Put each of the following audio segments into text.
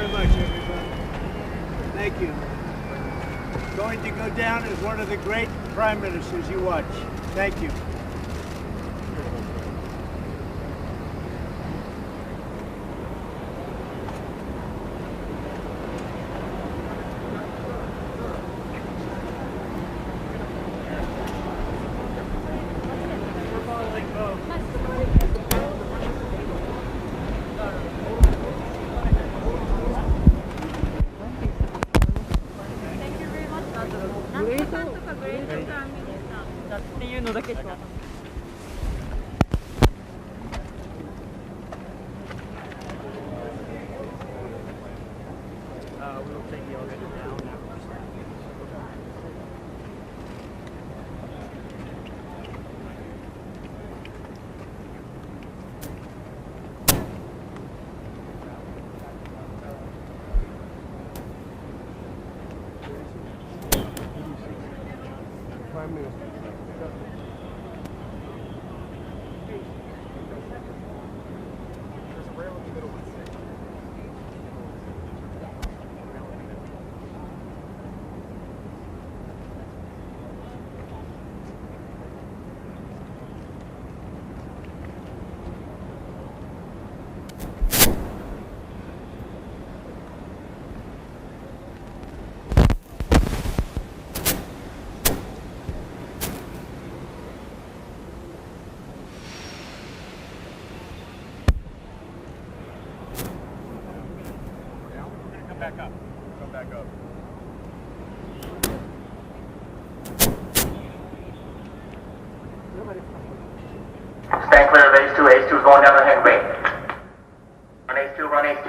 very much, everybody. Thank you. Going to go down as one of the great prime ministers you watch. Thank you. We'll take the elevator down after. Prime Minister. There's a rail in the middle with six. Back up. Come back up. Stand clear of H2. H2 is going down the hangway. Run H2, run H2.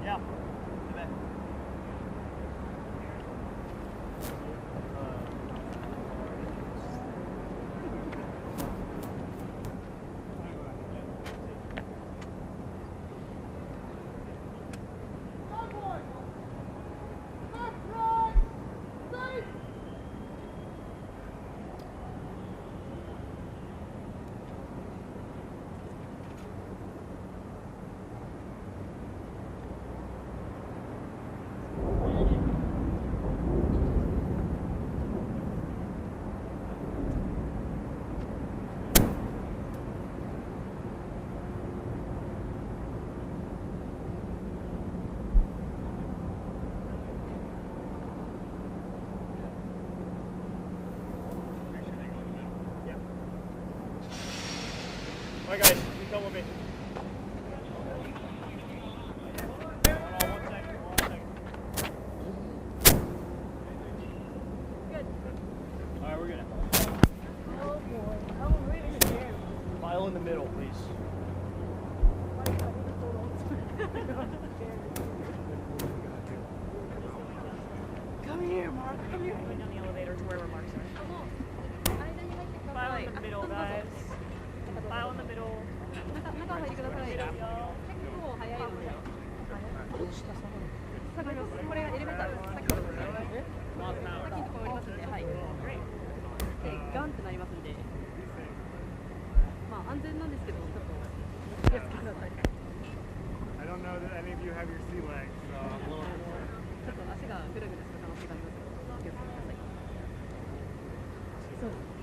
Yeah. Alright guys, you come with me. Good. Alright, we're good. Oh boy. I'm really scared. File in the middle, please. Come here, Mark. Come here. Going down the elevator to where our marks are. File in the middle, guys. File in the middle. 中入りください。結構早いので。下がります。これがエレベーターです。さっきのところに降りますんで、はい。で、ガンってなりますんで。まあ安全なんですけど、ちょっと気をつけてください。I don't know that any of you have your sea legs, so I'm a little concerned. ちょっと足がぐるぐるする可能性がありますので、気をつけてください。そうです。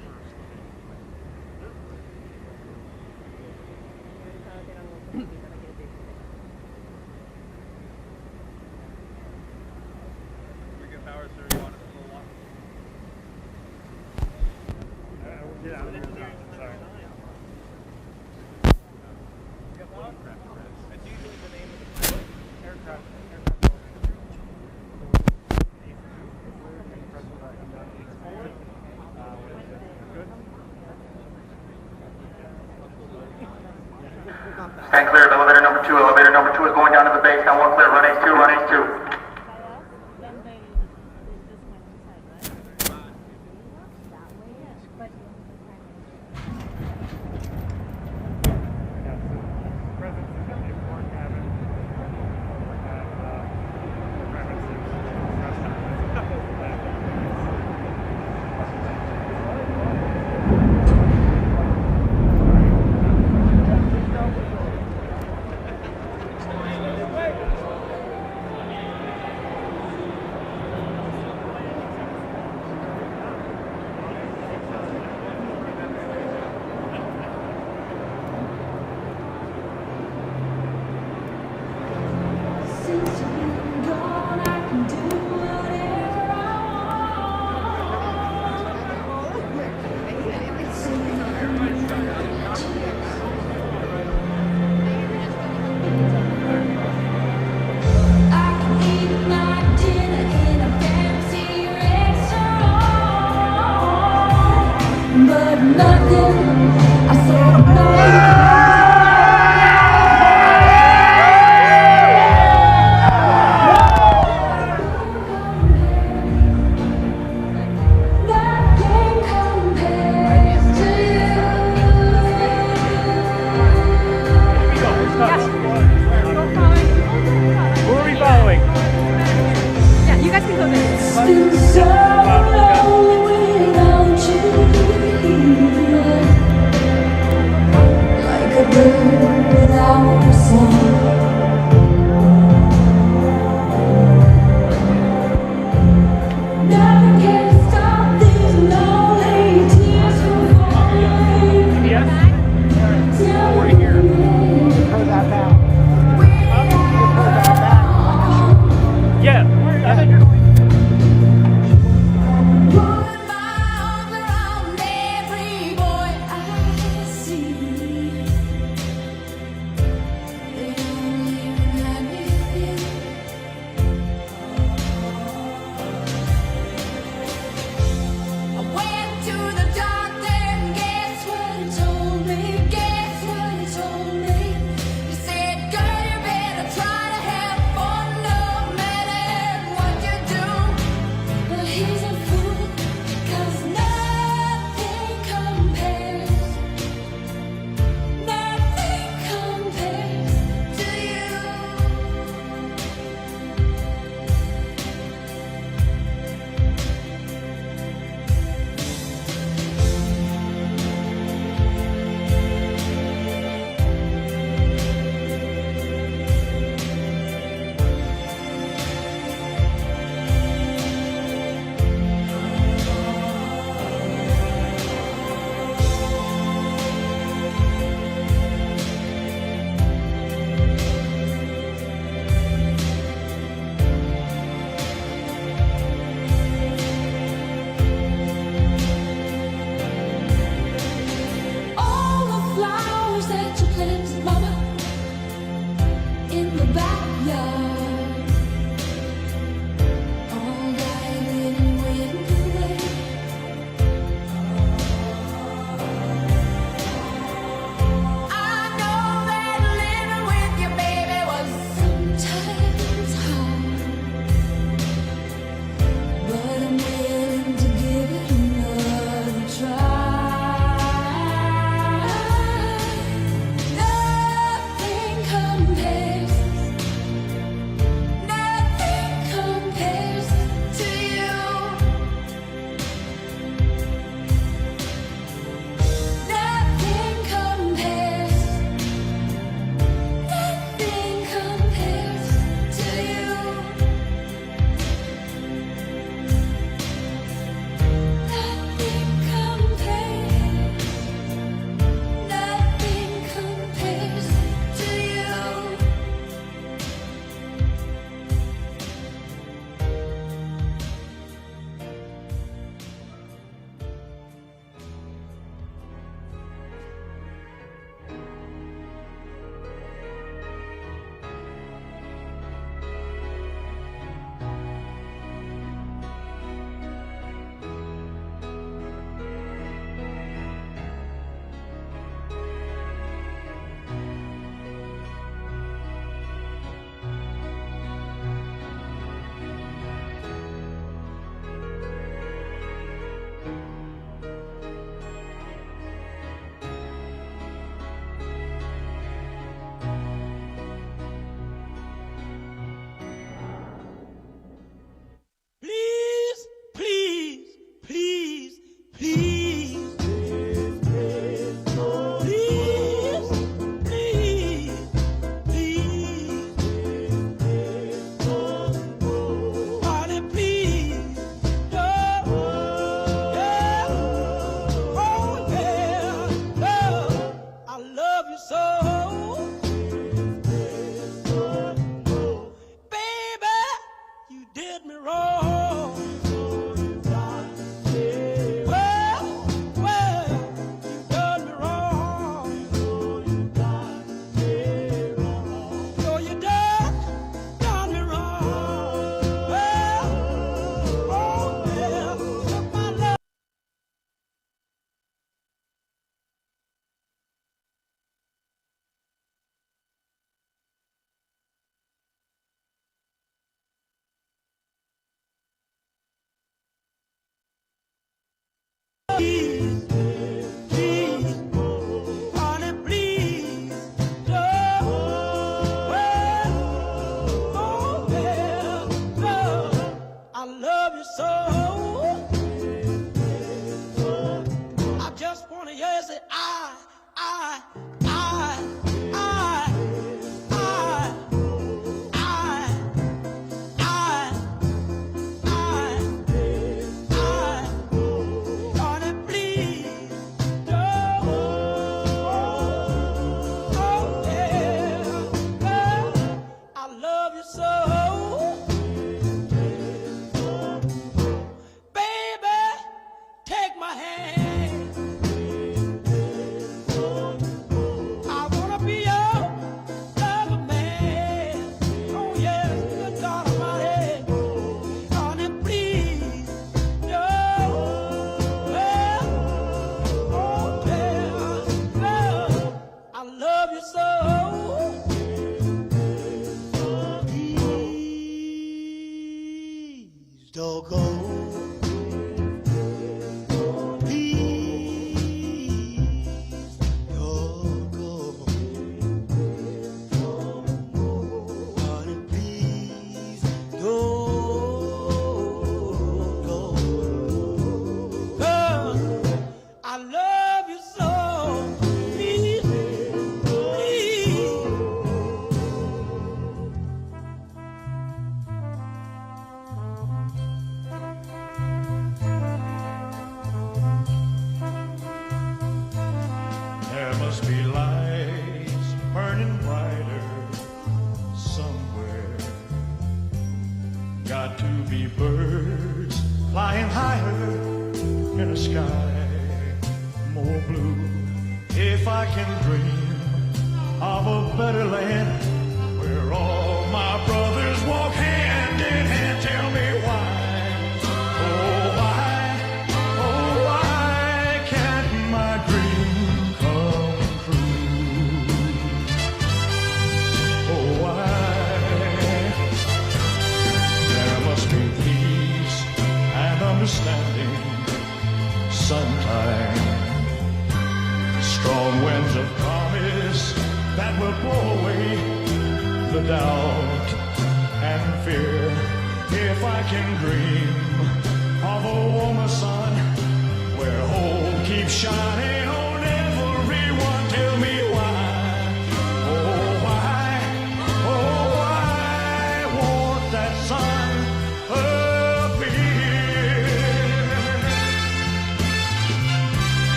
Power, sir, you want it a little longer? Get out of here. Sorry. That's usually the name of the pilot. Aircraft. Stand clear of elevator number 2. Elevator number 2 is going down to the base. Now one clear. Run H2, run H2.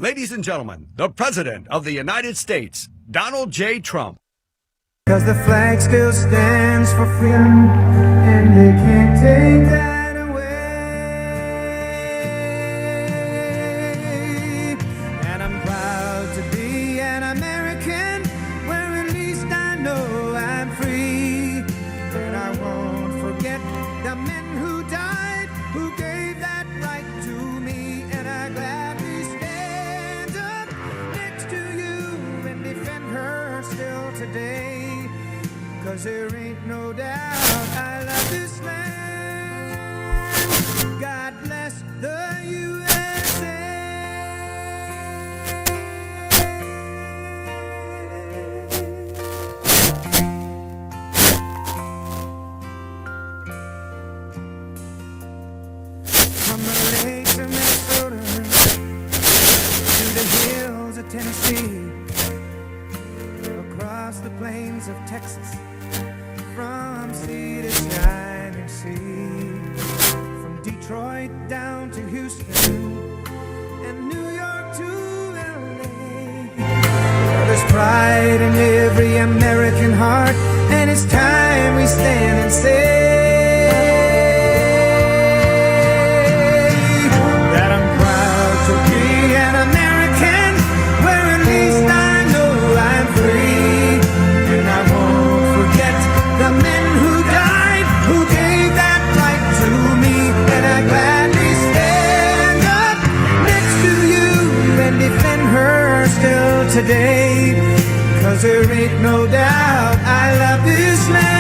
Ladies and gentlemen, the President of the United States, Donald J. Trump. Cause the flag still stands for freedom, and they can't take that away. And I'm proud to be an American, where at least I know I'm free. And I won't forget the men who died, who gave that right to me. And I gladly stand up next to you and defend her still today. Cause there ain't no doubt I love this land. God bless the USA. From the lakes of Minnesota to the hills of Tennessee, across the plains of Texas, from sea to shining sea, from Detroit down to Houston and New York to LA. There's pride in every American heart, and it's time we stand and say that I'm proud to be an American, where at least I know I'm free. And I won't forget the men who died, who gave that right to me. And I gladly stand up next to you and defend her still today. Cause there ain't no doubt I love this land.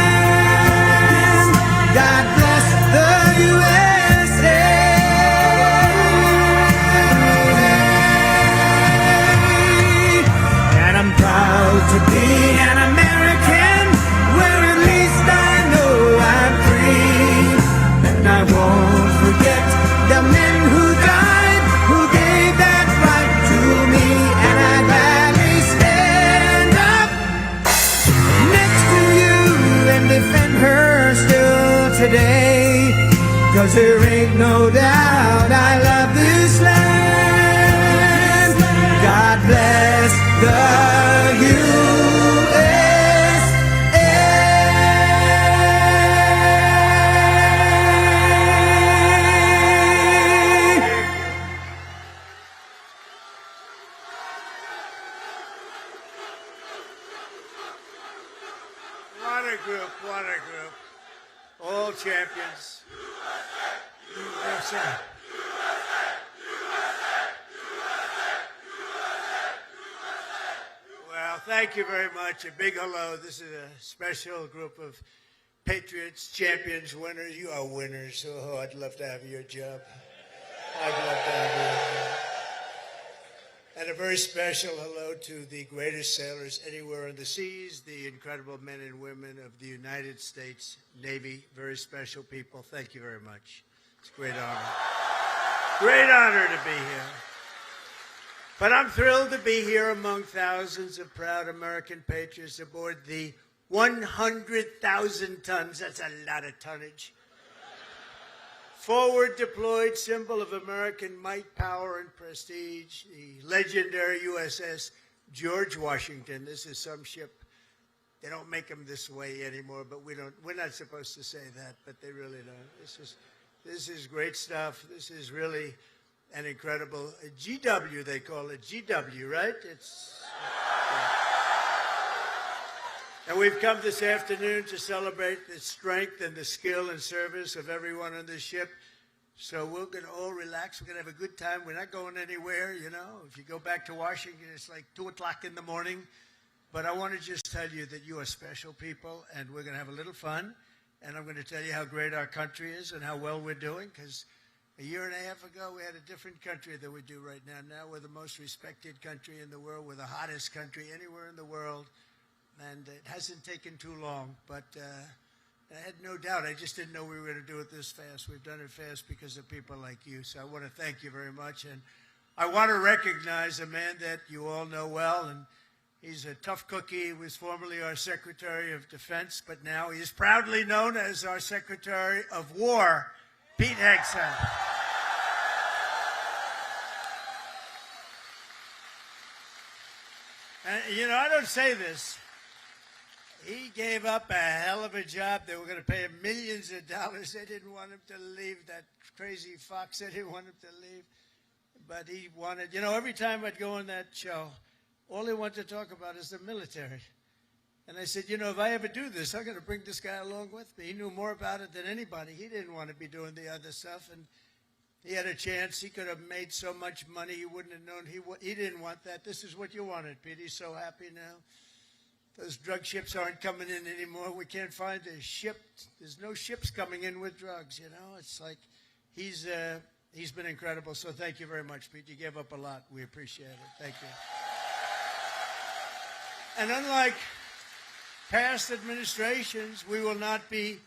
God bless the USA. And I'm proud to be an American, where at least I know I'm free. And I won't forget the men who died, who gave that right to me. And I gladly stand up next to you and defend her still today. Cause there ain't no doubt I love this land. God bless the USA. What a group, what a group. All champions. USA. Well, thank you very much. A big hello. This is a special group of patriots, champions, winners. You are winners. Oh, I'd love to have your job. I'd love to have your job. And a very special hello to the greatest sailors anywhere on the seas, the incredible men and women of the United States Navy. Very special people. Thank you very much. It's a great honor. Great honor to be here. But I'm thrilled to be here among thousands of proud American patriots aboard the 100,000 tons, that's a lot of tonnage, forward deployed symbol of American might, power, and prestige, the legendary USS George Washington. This is some ship. They don't make them this way anymore, but we're not supposed to say that, but they really don't. This is great stuff. This is really an incredible GW, they call it GW, right? And we've come this afternoon to celebrate the strength and the skill and service of everyone on this ship. So we're going to all relax. We're going to have a good time. We're not going anywhere, you know. If you go back to Washington, it's like 2 o'clock in the morning. But I want to just tell you that you are special people, and we're going to have a little fun. And I'm going to tell you how great our country is and how well we're doing, because a year and a half ago, we had a different country than we do right now. Now we're the most respected country in the world. We're the hottest country anywhere in the world. And it hasn't taken too long, but I had no doubt. I just didn't know we were going to do it this fast. We've done it fast because of people like you. So I want to thank you very much. And I want to recognize a man that you all know well, and he's a tough cookie. He was formerly our Secretary of Defense, but now he is proudly known as our Secretary of War, Pete Hegseth. And, you know, I don't say this. He gave up a hell of a job. They were going to pay him millions of dollars. They didn't want him to leave. That crazy fox, they didn't want him to leave. But he wanted, you know, every time I'd go on that show, all he wanted to talk about is the military. And I said, you know, if I ever do this, I'm going to bring this guy along with me. He knew more about it than anybody. He didn't want to be doing the other stuff. And he had a chance. He could have made so much money you wouldn't have known. He didn't want that. This is what you wanted, Pete. He's so happy now. Those drug ships aren't coming in anymore. We can't find a ship. There's no ships coming in with drugs, you know. It's like he's been incredible. So thank you very much, Pete. You gave up a lot. We appreciate it. Thank you. And unlike past administrations, we will not be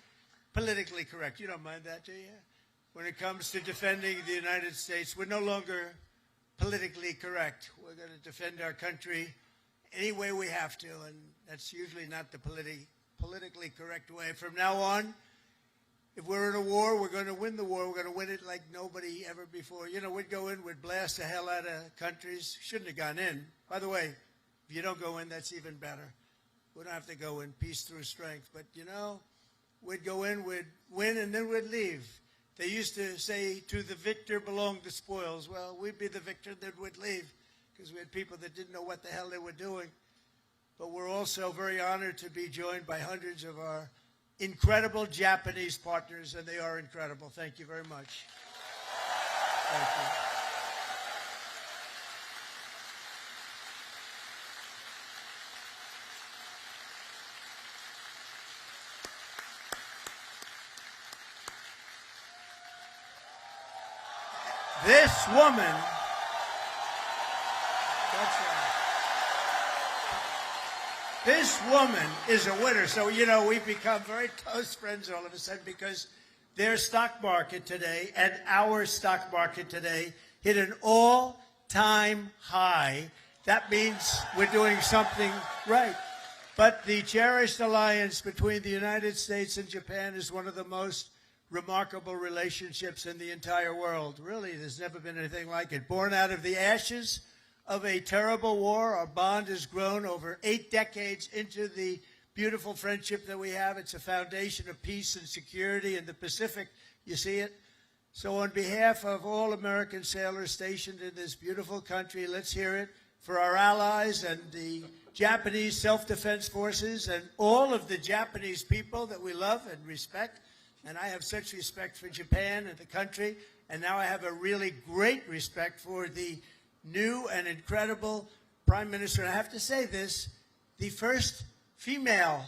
politically correct. You don't mind that, do you? When it comes to defending the United States, we're no longer politically correct. We're going to defend our country any way we have to, and that's usually not the politically correct way. From now on, if we're in a war, we're going to win the war. We're going to win it like nobody ever before. You know, we'd go in, we'd blast the hell out of countries. Shouldn't have gone in. By the way, if you don't go in, that's even better. We don't have to go in, peace through strength. But, you know, we'd go in, we'd win, and then we'd leave. They used to say, to the victor belong the spoils. Well, we'd be the victor, then we'd leave, because we had people that didn't know what the hell they were doing. But we're also very honored to be joined by hundreds of our incredible Japanese partners, and they are incredible. Thank you very much. Thank you. This woman, that's right. This woman is a winner. So, you know, we've become very close friends all of a sudden because their stock market today and our stock market today hit an all-time high. That means we're doing something right. But the cherished alliance between the United States and Japan is one of the most remarkable relationships in the entire world. Really, there's never been anything like it. Born out of the ashes of a terrible war, our bond has grown over 8 decades into the beautiful friendship that we have. It's a foundation of peace and security in the Pacific. You see it? So on behalf of all American sailors stationed in this beautiful country, let's hear it for our allies and the Japanese self-defense forces and all of the Japanese people that we love and respect. And I have such respect for Japan and the country. And now I have a really great respect for the new and incredible Prime Minister. And I have to say this, the first female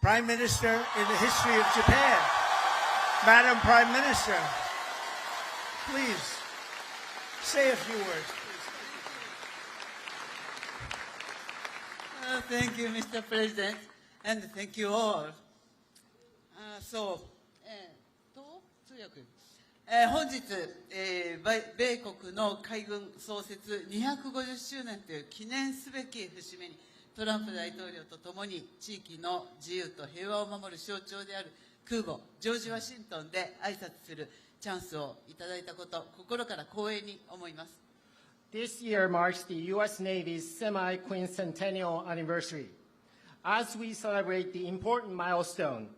Prime Minister in the history of Japan. Madam Prime Minister, please say a few words. Thank you, Mr. President, and thank you all. 本日、米国の海軍創設250周年という記念すべき節目に、トランプ大統領とともに地域の自由と平和を守る象徴である空母ジョージ・ワシントンで挨拶するチャンスをいただいたこと、心から光栄に思います。This year marks the U.S. Navy's semi-quincentennial anniversary. As we celebrate the important milestone,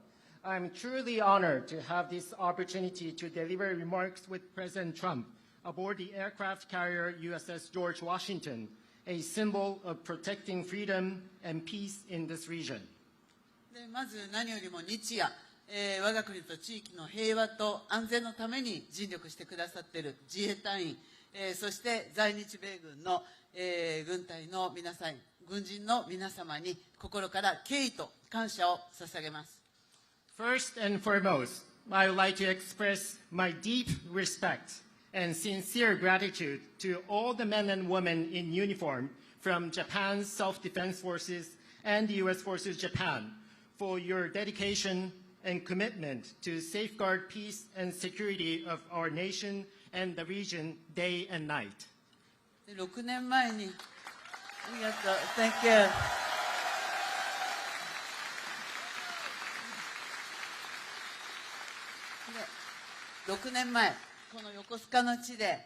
I'm truly honored to have this opportunity to deliver remarks with President Trump aboard the aircraft carrier USS George Washington, a symbol of protecting freedom and peace in this region. でまず何よりも日夜、我が国と地域の平和と安全のために尽力してくださっている自衛隊員、そして在日米軍の、軍隊の皆さん、軍人の皆様に心から敬意と感謝を捧げます。First and foremost, I would like to express my deep respect and sincere gratitude to all the men and women in uniform from Japan's Self-Defense Forces and the U.S. Forces Japan for your dedication and commitment to safeguard peace and security of our nation and the region day and night. 6年前に、ありがとう、Thank you. 6年前、この横須賀の地で、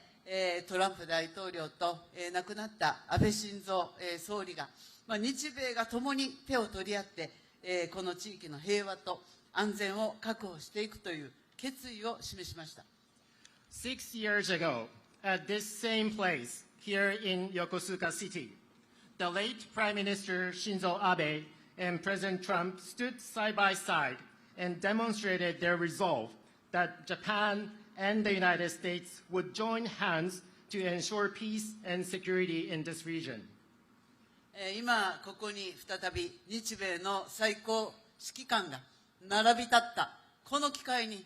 トランプ大統領と、亡くなった安倍晋三、総理が、日米が共に手を取り合って、この地域の平和と安全を確保していくという決意を示しました。6 years ago, at this same place, here in Yokosuka City, the late Prime Minister Shinzo Abe and President Trump stood side by side and demonstrated their resolve that Japan and the United States would join hands to ensure peace and security in this region. 今ここに再び日米の最高指揮官が並び立ったこの機会に、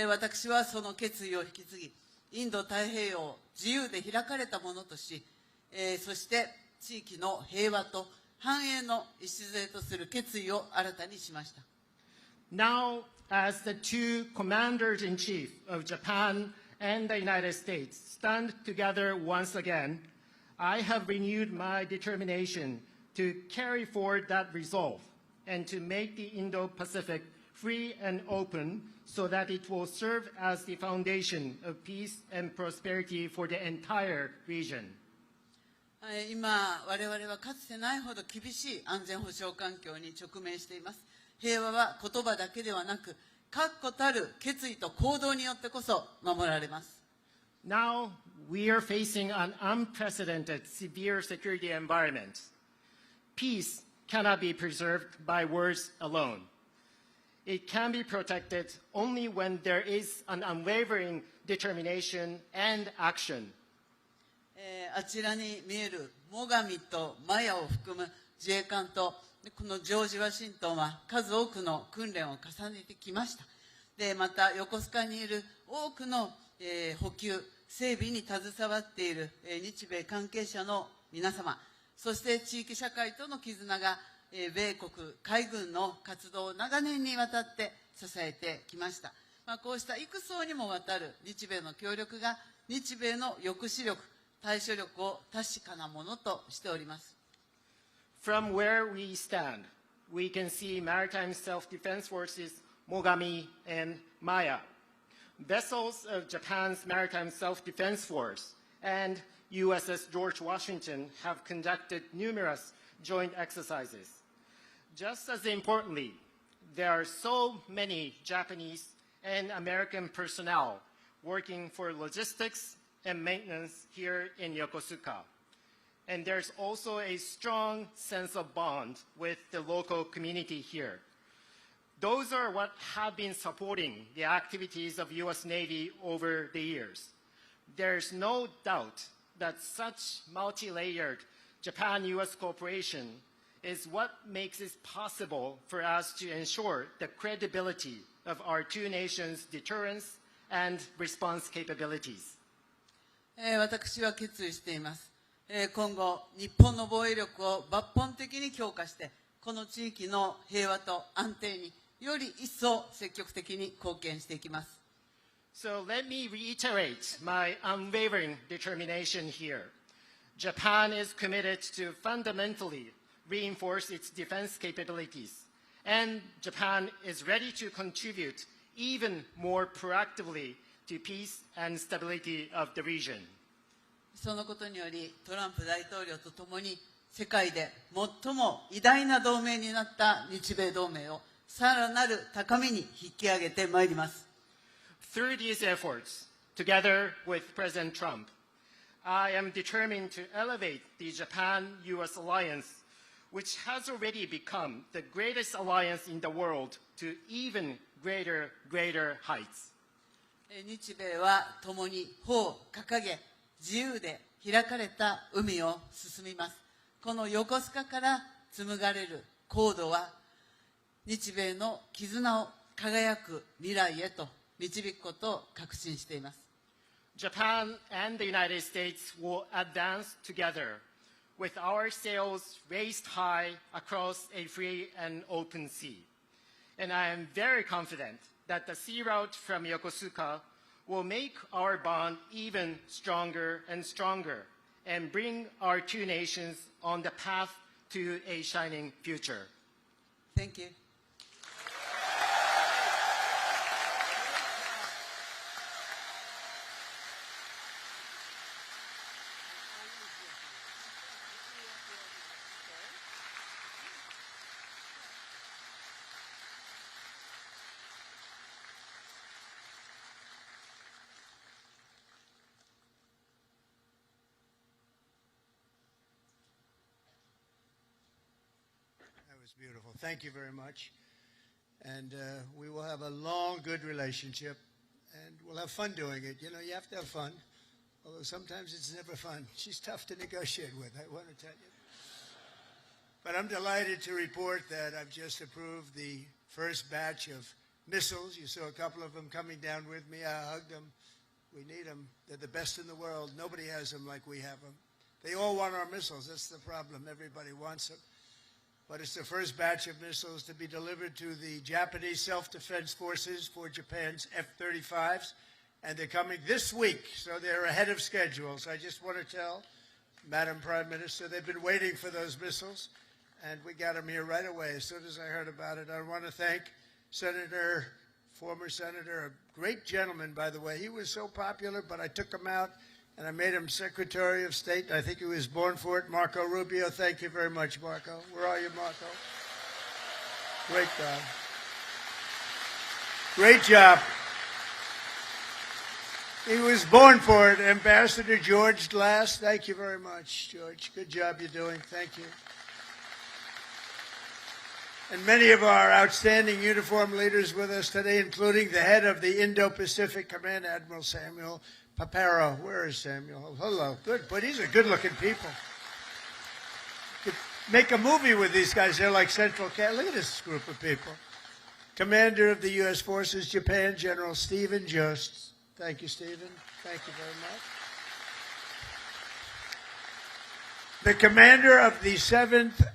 私はその決意を引き継ぎ、インド太平洋を自由で開かれたものとし、そして地域の平和と繁栄の礎とする決意を新たにしました。Now, as the two commanders-in-chief of Japan and the United States stand together once again, I have renewed my determination to carry forward that resolve and to make the Indo-Pacific free and open so that it will serve as the foundation of peace and prosperity for the entire region. 今、我々はかつてないほど厳しい安全保障環境に直面しています。平和は言葉だけではなく、確固たる決意と行動によってこそ守られます。Now, we are facing an unprecedented severe security environment. Peace cannot be preserved by words alone. It can be protected only when there is an unwavering determination and action. あちらに見える最上とマヤを含む自衛官とこのジョージ・ワシントンは数多くの訓練を重ねてきました。でまた横須賀にいる多くの、補給整備に携わっている、日米関係者の皆様、そして地域社会との絆が、米国海軍の活動を長年にわたって支えてきました。こうした幾層にもわたる日米の協力が日米の抑止力、対処力を確かなものとしております。From where we stand, we can see Maritime Self-Defense Forces Mogami and Maya, vessels of Japan's Maritime Self-Defense Force, and USS George Washington have conducted numerous joint exercises. Just as importantly, there are so many Japanese and American personnel working for logistics and maintenance here in Yokosuka. And there's also a strong sense of bond with the local community here. Those are what have been supporting the activities of U.S. Navy over the years. There's no doubt that such multi-layered Japan-U.S. cooperation is what makes it possible for us to ensure the credibility of our two nations' deterrence and response capabilities. 私は決意しています。今後、日本の防衛力を抜本的に強化して、この地域の平和と安定により一層積極的に貢献していきます。So let me reiterate my unwavering determination here. Japan is committed to fundamentally reinforce its defense capabilities, and Japan is ready to contribute even more proactively to peace and stability of the region. そのことにより、トランプ大統領とともに世界で最も偉大な同盟になった日米同盟をさらなる高みに引き上げてまいります。Through these efforts, together with President Trump, I am determined to elevate the Japan-U.S. alliance, which has already become the greatest alliance in the world, to even greater heights. 日米は共に帆を掲げ、自由で開かれた海を進みます。この横須賀から紡がれる航路は、日米の絆を輝く未来へと導くことを確信しています。Japan and the United States will advance together with our sails raised high across a free and open sea. And I am very confident that the sea route from Yokosuka will make our bond even stronger and stronger and bring our two nations on the path to a shining future. Thank you. was beautiful. Thank you very much. And we will have a long, good relationship, and we'll have fun doing it. You know, you have to have fun, although sometimes it's never fun. She's tough to negotiate with, I want to tell you. But I'm delighted to report that I've just approved the first batch of missiles. You saw a couple of them coming down with me. I hugged them. We need them. They're the best in the world. Nobody has them like we have them. They all want our missiles. That's the problem. Everybody wants them. But it's the first batch of missiles to be delivered to the Japanese self-defense forces for Japan's F-35s. And they're coming this week, so they're ahead of schedule. So I just want to tell Madam Prime Minister, they've been waiting for those missiles, and we got them here right away as soon as I heard about it. I want to thank former Senator, a great gentleman, by the way. He was so popular, but I took him out, and I made him Secretary of State. I think he was born for it. Marco Rubio, thank you very much, Marco. Where are you, Marco? Great guy. Great job. He was born for it. Ambassador George Glass, thank you very much, George. Good job you're doing. Thank you. And many of our outstanding uniform leaders with us today, including the head of the Indo-Pacific Command, Admiral Samuel Paparo. Where is Samuel? Oh, hello. Good, but these are good-looking people. Could make a movie with these guys. They're like Central Cat. Look at this group of people. Commander of the U.S. Forces, Japan, General Stephen Jost. Thank you, Stephen. Thank you very much. The commander of the 7th...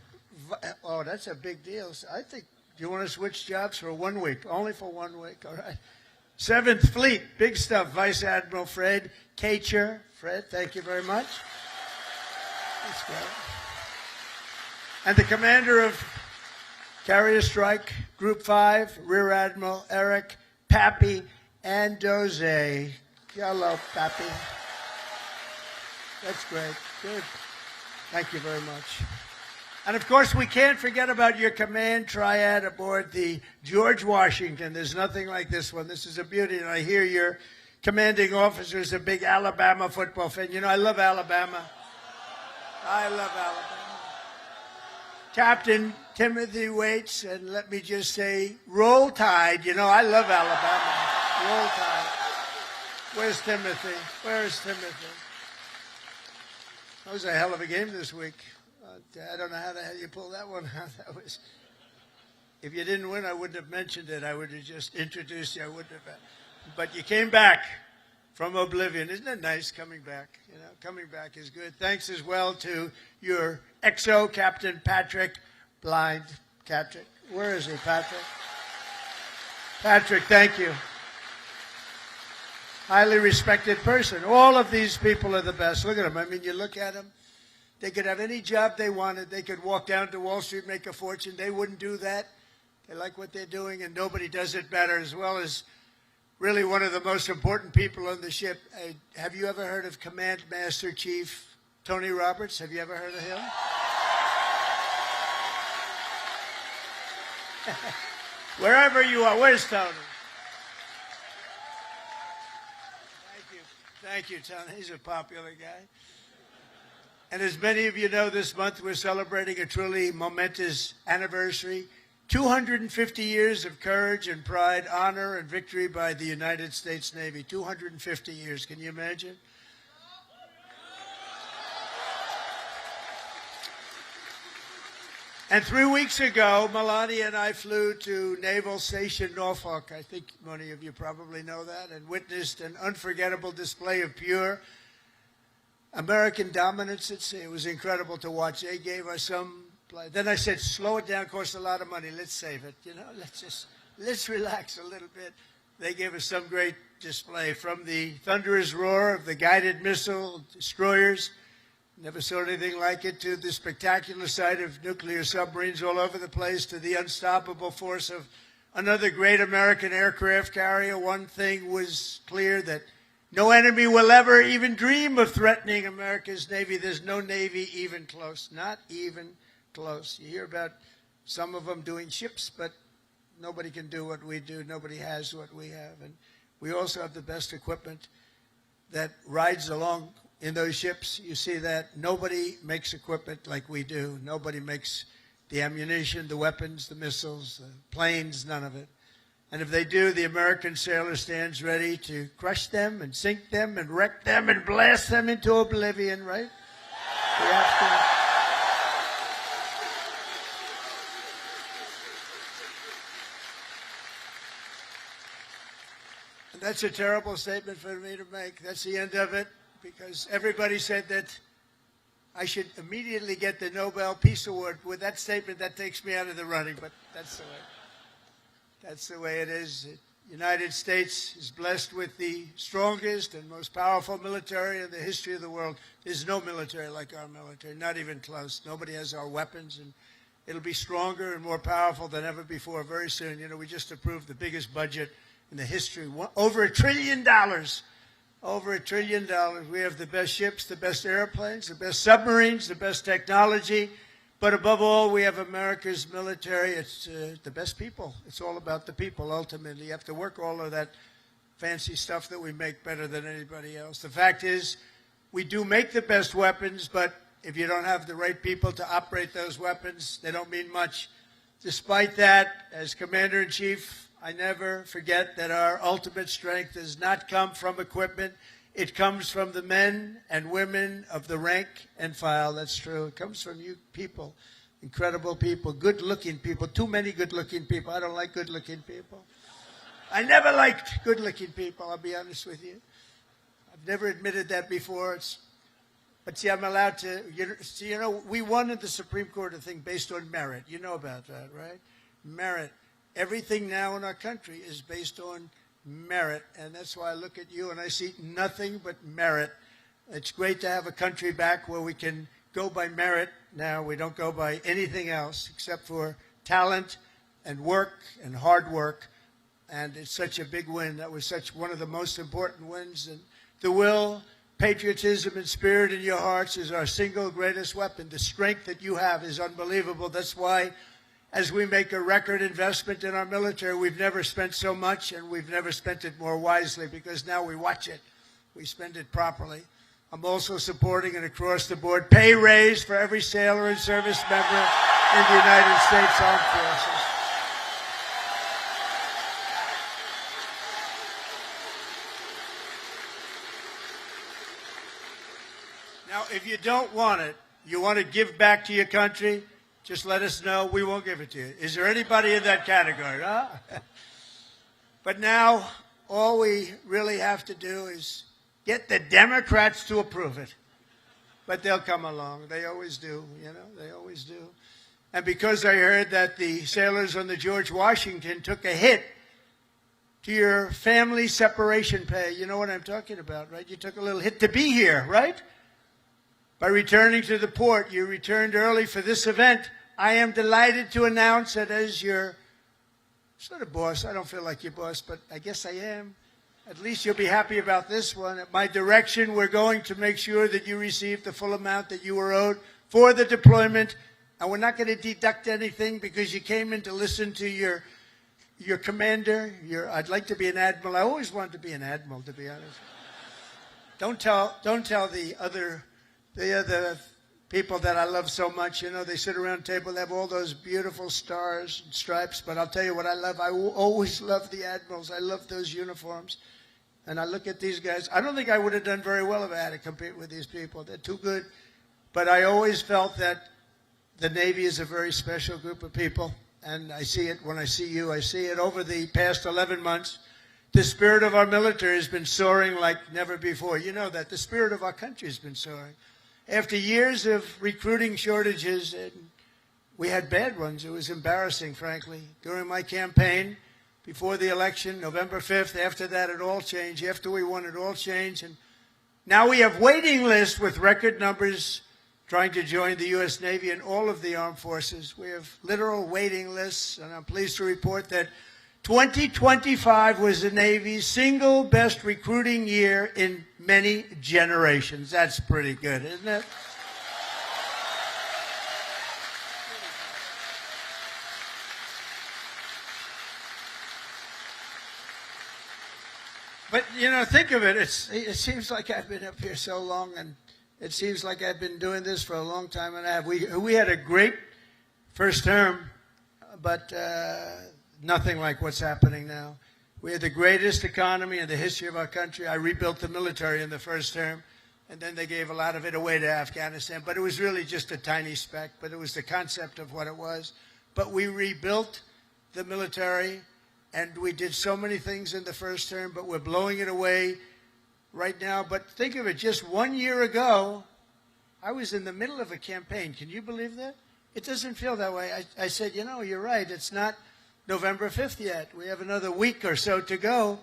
Oh, that's a big deal. I think, do you want to switch jobs for 1 week? Only for 1 week, all right. 7th Fleet, big stuff. Vice Admiral Fred Kacher. Fred, thank you very much. That's great. And the commander of Carrier Strike Group 5, Rear Admiral Eric Pappy Andoze. Hello, Pappy. That's great. Good. Thank you very much. And, of course, we can't forget about your command triad aboard the George Washington. There's nothing like this one. This is a beauty. And I hear your commanding officer is a big Alabama football fan. You know, I love Alabama. I love Alabama. Captain Timothy Waits, and let me just say, roll Tide. You know, I love Alabama. Roll Tide. Where's Timothy? Where's Timothy? That was a hell of a game this week. I don't know how the hell you pulled that one out. That was, if you didn't win, I wouldn't have mentioned it. I would have just introduced you. I wouldn't have. But you came back from oblivion. Isn't it nice coming back? You know, coming back is good. Thanks as well to your XO, Captain Patrick Blind. Patrick, where is he, Patrick? Patrick, thank you. Highly respected person. All of these people are the best. Look at them. I mean, you look at them. They could have any job they wanted. They could walk down to Wall Street, make a fortune. They wouldn't do that. They like what they're doing, and nobody does it better, as well as really one of the most important people on the ship. Have you ever heard of Command Master Chief Tony Roberts? Have you ever heard of him? Wherever you are. Where's Tony? Thank you. Thank you, Tony. He's a popular guy. And as many of you know, this month we're celebrating a truly momentous anniversary. 250 years of courage and pride, honor and victory by the United States Navy. 250 years. Can you imagine? And 3 weeks ago, Melania and I flew to Naval Station Norfolk. I think many of you probably know that, and witnessed an unforgettable display of pure American dominance at sea. It was incredible to watch. They gave us some play. Then I said, slow it down, costs a lot of money. Let's save it. You know, let's relax a little bit. They gave us some great display, from the thunderous roar of the guided missile destroyers, never saw anything like it, to the spectacular sight of nuclear submarines all over the place, to the unstoppable force of another great American aircraft carrier. One thing was clear, that no enemy will ever even dream of threatening America's Navy. There's no Navy even close, not even close. You hear about some of them doing ships, but nobody can do what we do. Nobody has what we have. And we also have the best equipment that rides along in those ships. You see that. Nobody makes equipment like we do. Nobody makes the ammunition, the weapons, the missiles, the planes, none of it. And if they do, the American sailor stands ready to crush them and sink them and wreck them and blast them into oblivion, right? We have to. And that's a terrible statement for me to make. That's the end of it, because everybody said that I should immediately get the Nobel Peace Award. With that statement, that takes me out of the running, but that's the way. That's the way it is. The United States is blessed with the strongest and most powerful military in the history of the world. There's no military like our military, not even close. Nobody has our weapons, and it'll be stronger and more powerful than ever before very soon. You know, we just approved the biggest budget in the history, over $1 trillion. Over $1 trillion. We have the best ships, the best airplanes, the best submarines, the best technology. But above all, we have America's military. It's the best people. It's all about the people, ultimately. You have to work all of that fancy stuff that we make better than anybody else. The fact is, we do make the best weapons, but if you don't have the right people to operate those weapons, they don't mean much. Despite that, as Commander-in-Chief, I never forget that our ultimate strength does not come from equipment. It comes from the men and women of the rank and file. That's true. It comes from you people, incredible people, good-looking people, too many good-looking people. I don't like good-looking people. I never liked good-looking people, I'll be honest with you. I've never admitted that before. But see, I'm allowed to, you know, we won in the Supreme Court a thing based on merit. You know about that, right? Merit. Everything now in our country is based on merit, and that's why I look at you and I see nothing but merit. It's great to have a country back where we can go by merit now. We don't go by anything else except for talent and work and hard work, and it's such a big win. That was such one of the most important wins, and the will, patriotism, and spirit in your hearts is our single greatest weapon. The strength that you have is unbelievable. That's why as we make a record investment in our military, we've never spent so much, and we've never spent it more wisely, because now we watch it. We spend it properly. I'm also supporting an across-the-board pay raise for every sailor and service member in the United States Armed Forces. Now, if you don't want it, you want to give back to your country, just let us know. We won't give it to you. Is there anybody in that category? Huh? But now, all we really have to do is get the Democrats to approve it. But they'll come along. They always do, you know. They always do. And because I heard that the sailors on the George Washington took a hit to your family separation pay, you know what I'm talking about, right? You took a little hit to be here, right? By returning to the port, you returned early for this event. I am delighted to announce that as your sort of boss, I don't feel like your boss, but I guess I am. At least you'll be happy about this one. At my direction, we're going to make sure that you receive the full amount that you were owed for the deployment. And we're not going to deduct anything because you came in to listen to your commander. I'd like to be an admiral. I always wanted to be an admiral, to be honest. Don't tell the other people that I love so much. You know, they sit around the table, they have all those beautiful stars and stripes. But I'll tell you what I love. I always love the admirals. I love those uniforms. And I look at these guys. I don't think I would have done very well if I had to compete with these people. They're too good. But I always felt that the Navy is a very special group of people. And I see it when I see you. I see it over the past 11 months. The spirit of our military has been soaring like never before. You know that. The spirit of our country has been soaring. After years of recruiting shortages, and we had bad ones. It was embarrassing, frankly. During my campaign, before the election, November 5th, after that, it all changed. After we won, it all changed. And now we have waiting lists with record numbers trying to join the U.S. Navy and all of the armed forces. We have literal waiting lists, and I'm pleased to report that 2025 was the Navy's single best recruiting year in many generations. That's pretty good, isn't it? But, you know, think of it. It seems like I've been up here so long, and it seems like I've been doing this for a long time and a half. We had a great first term, but nothing like what's happening now. We had the greatest economy in the history of our country. I rebuilt the military in the first term, and then they gave a lot of it away to Afghanistan. But it was really just a tiny speck, but it was the concept of what it was. But we rebuilt the military, and we did so many things in the first term, but we're blowing it away right now. But think of it, just 1 year ago, I was in the middle of a campaign. Can you believe that? It doesn't feel that way. I said, you know, you're right. It's not November 5th yet. We have another week or so to go.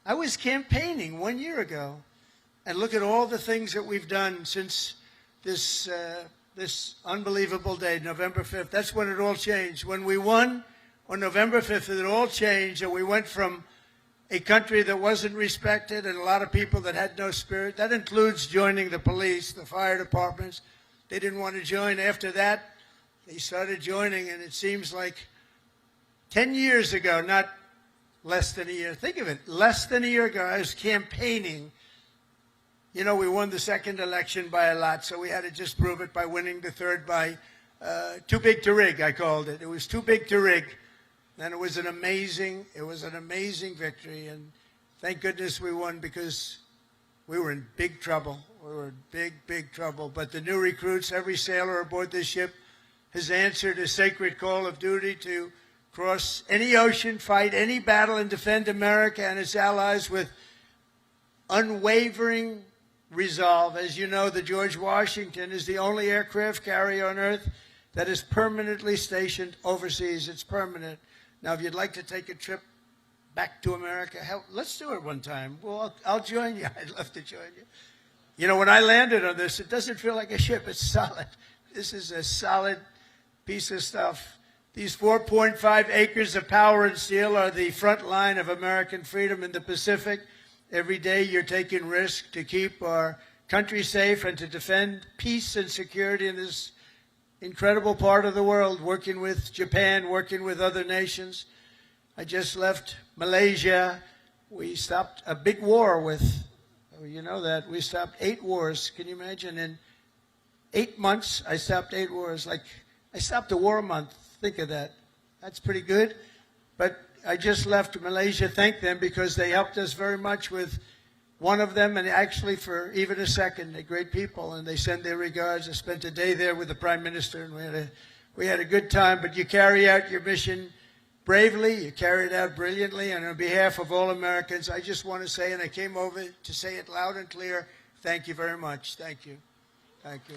I was campaigning 1 year ago. And look at all the things that we've done since this unbelievable day, November 5th. That's when it all changed. When we won on November 5th, it all changed, and we went from a country that wasn't respected and a lot of people that had no spirit. That includes joining the police, the fire departments. They didn't want to join. After that, they started joining, and it seems like 10 years ago, not less than a year. Think of it, less than a year ago, I was campaigning. You know, we won the second election by a lot, so we had to just prove it by winning the third by too big to rig, I called it. It was too big to rig. And it was an amazing victory. And thank goodness we won, because we were in big trouble. We were in big trouble. But the new recruits, every sailor aboard this ship has answered a sacred call of duty to cross any ocean, fight any battle, and defend America and its allies with unwavering resolve. As you know, the George Washington is the only aircraft carrier on Earth that is permanently stationed overseas. It's permanent. Now, if you'd like to take a trip back to America, hell, let's do it one time. Well, I'll join you. I'd love to join you. You know, when I landed on this, it doesn't feel like a ship. It's solid. This is a solid piece of stuff. These 4.5 acres of power and steel are the front line of American freedom in the Pacific. Every day you're taking risk to keep our country safe and to defend peace and security in this incredible part of the world, working with Japan, working with other nations. I just left Malaysia. We stopped a big war with, you know that, we stopped 8 wars. Can you imagine? In 8 months, I stopped 8 wars. Like, I stopped a war a month. Think of that. That's pretty good. But I just left Malaysia. Thank them, because they helped us very much with one of them, and actually for even a second. They're great people, and they send their regards. I spent a day there with the Prime Minister, and we had a good time. But you carry out your mission bravely. You carry it out brilliantly. And on behalf of all Americans, I just want to say, and I came over to say it loud and clear, thank you very much. Thank you. Thank you.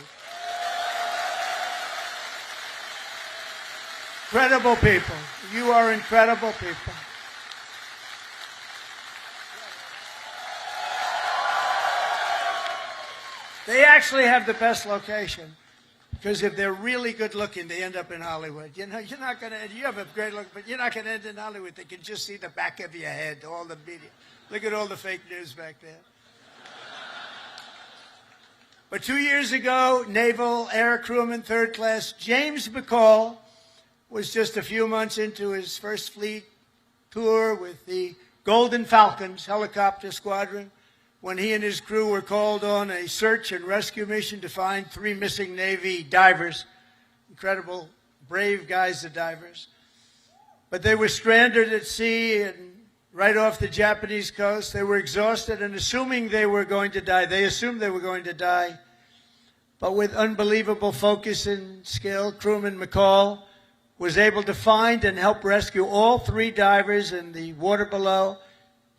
Incredible people. You are incredible people. They actually have the best location, because if they're really good looking, they end up in Hollywood. You know, you're not going to, you have a great look, but you're not going to end in Hollywood. They can just see the back of your head, all the media. Look at all the fake news back there. But 2 years ago, Naval Air Crewman 3rd Class James McCall was just a few months into his first fleet tour with the Golden Falcons helicopter squadron, when he and his crew were called on a search and rescue mission to find 3 missing Navy divers. Incredible, brave guys, the divers. But they were stranded at sea and right off the Japanese coast. They were exhausted and assuming they were going to die. They assumed they were going to die. But with unbelievable focus and skill, crewman McCall was able to find and help rescue all 3 divers in the water below,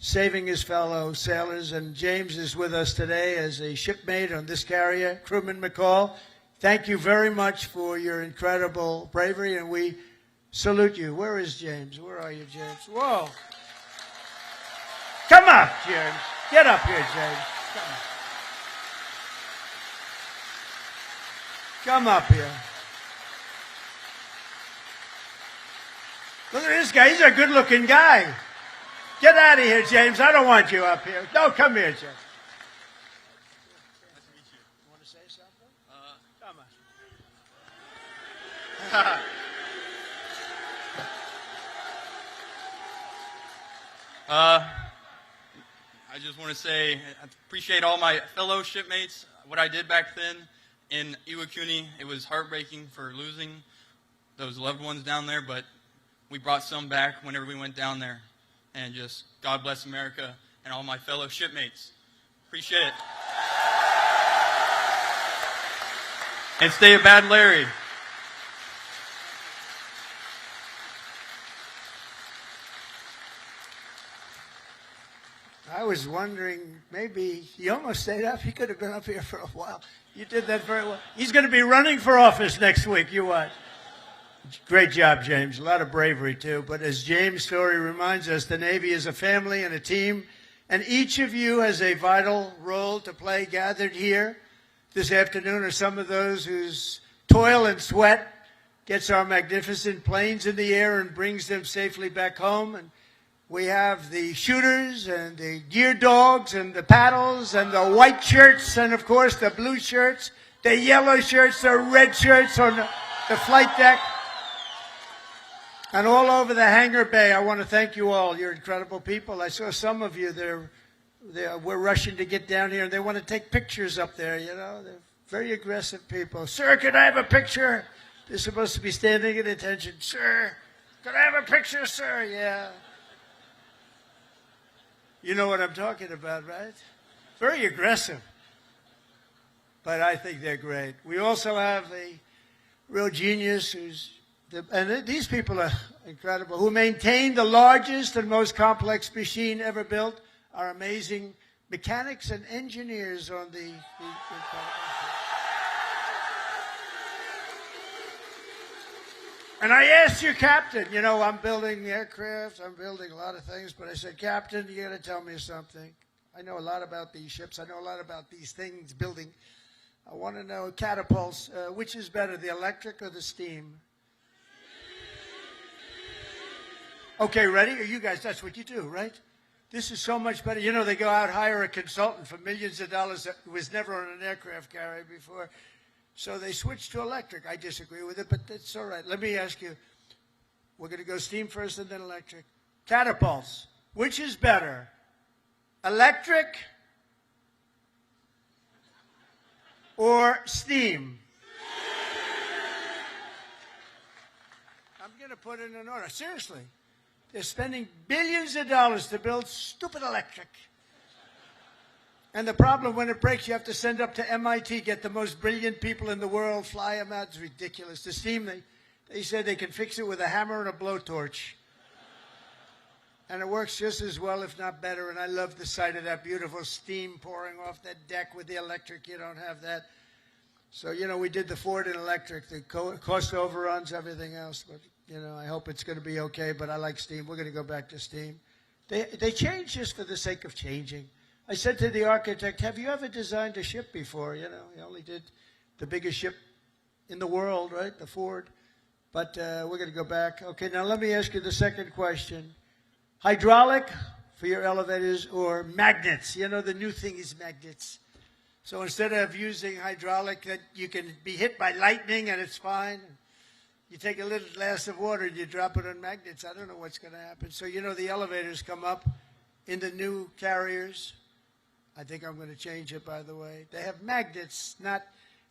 saving his fellow sailors. And James is with us today as a shipmate on this carrier. Crewman McCall, thank you very much for your incredible bravery, and we salute you. Where is James? Where are you, James? Whoa. Come up, James. Get up here, James. Come up here. Look at this guy. He's a good-looking guy. Get out of here, James. I don't want you up here. No, come here, James. Nice to meet you. You want to say something? Come on. I just want to say I appreciate all my fellow shipmates. What I did back then in Iwakuni, it was heartbreaking for losing those loved ones down there, but we brought some back whenever we went down there. And just God bless America and all my fellow shipmates. Appreciate it. And stay a bad Larry. I was wondering, maybe he almost stayed up. He could have been up here for a while. You did that very well. He's going to be running for office next week. You watch. Great job, James. A lot of bravery, too. But as James' story reminds us, the Navy is a family and a team, and each of you has a vital role to play. Gathered here this afternoon are some of those whose toil and sweat gets our magnificent planes in the air and brings them safely back home. And we have the shooters and the gear dogs and the paddles and the white shirts and, of course, the blue shirts, the yellow shirts, the red shirts on the flight deck. And all over the hangar bay, I want to thank you all. You're incredible people. I saw some of you, we're rushing to get down here, and they want to take pictures up there, you know. They're very aggressive people. Sir, can I have a picture? They're supposed to be standing at attention. Sir, can I have a picture, sir? Yeah. You know what I'm talking about, right? Very aggressive. But I think they're great. We also have a real genius and these people are incredible, who maintain the largest and most complex machine ever built, our amazing mechanics and engineers on the And I asked your captain, you know, I'm building aircraft, I'm building a lot of things, but I said, Captain, you got to tell me something. I know a lot about these ships. I know a lot about these things, building. I want to know, catapults, which is better, the electric or the steam? Okay, ready? Or you guys, that's what you do, right? This is so much better. You know, they go out, hire a consultant for millions of dollars that was never on an aircraft carrier before. So they switched to electric. I disagree with it, but it's all right. Let me ask you, we're going to go steam first and then electric. Catapults, which is better, electric or steam? I'm going to put it in order. Seriously. They're spending billions of dollars to build stupid electric. And the problem, when it breaks, you have to send up to MIT, get the most brilliant people in the world, fly them out. It's ridiculous. The steam, they said they can fix it with a hammer and a blowtorch. And it works just as well, if not better. And I love the sight of that beautiful steam pouring off that deck with the electric. You don't have that. So, you know, we did the Ford in electric, the cost overruns, everything else. But, you know, I hope it's going to be okay, but I like steam. We're going to go back to steam. They change just for the sake of changing. I said to the architect, have you ever designed a ship before? You know, he only did the biggest ship in the world, right, the Ford. But we're going to go back. Okay, now let me ask you the second question. Hydraulic for your elevators or magnets? You know, the new thing is magnets. So instead of using hydraulic, that you can be hit by lightning and it's fine. You take a little glass of water and you drop it on magnets. I don't know what's going to happen. So, you know, the elevators come up in the new carriers. I think I'm going to change it, by the way. They have magnets. Not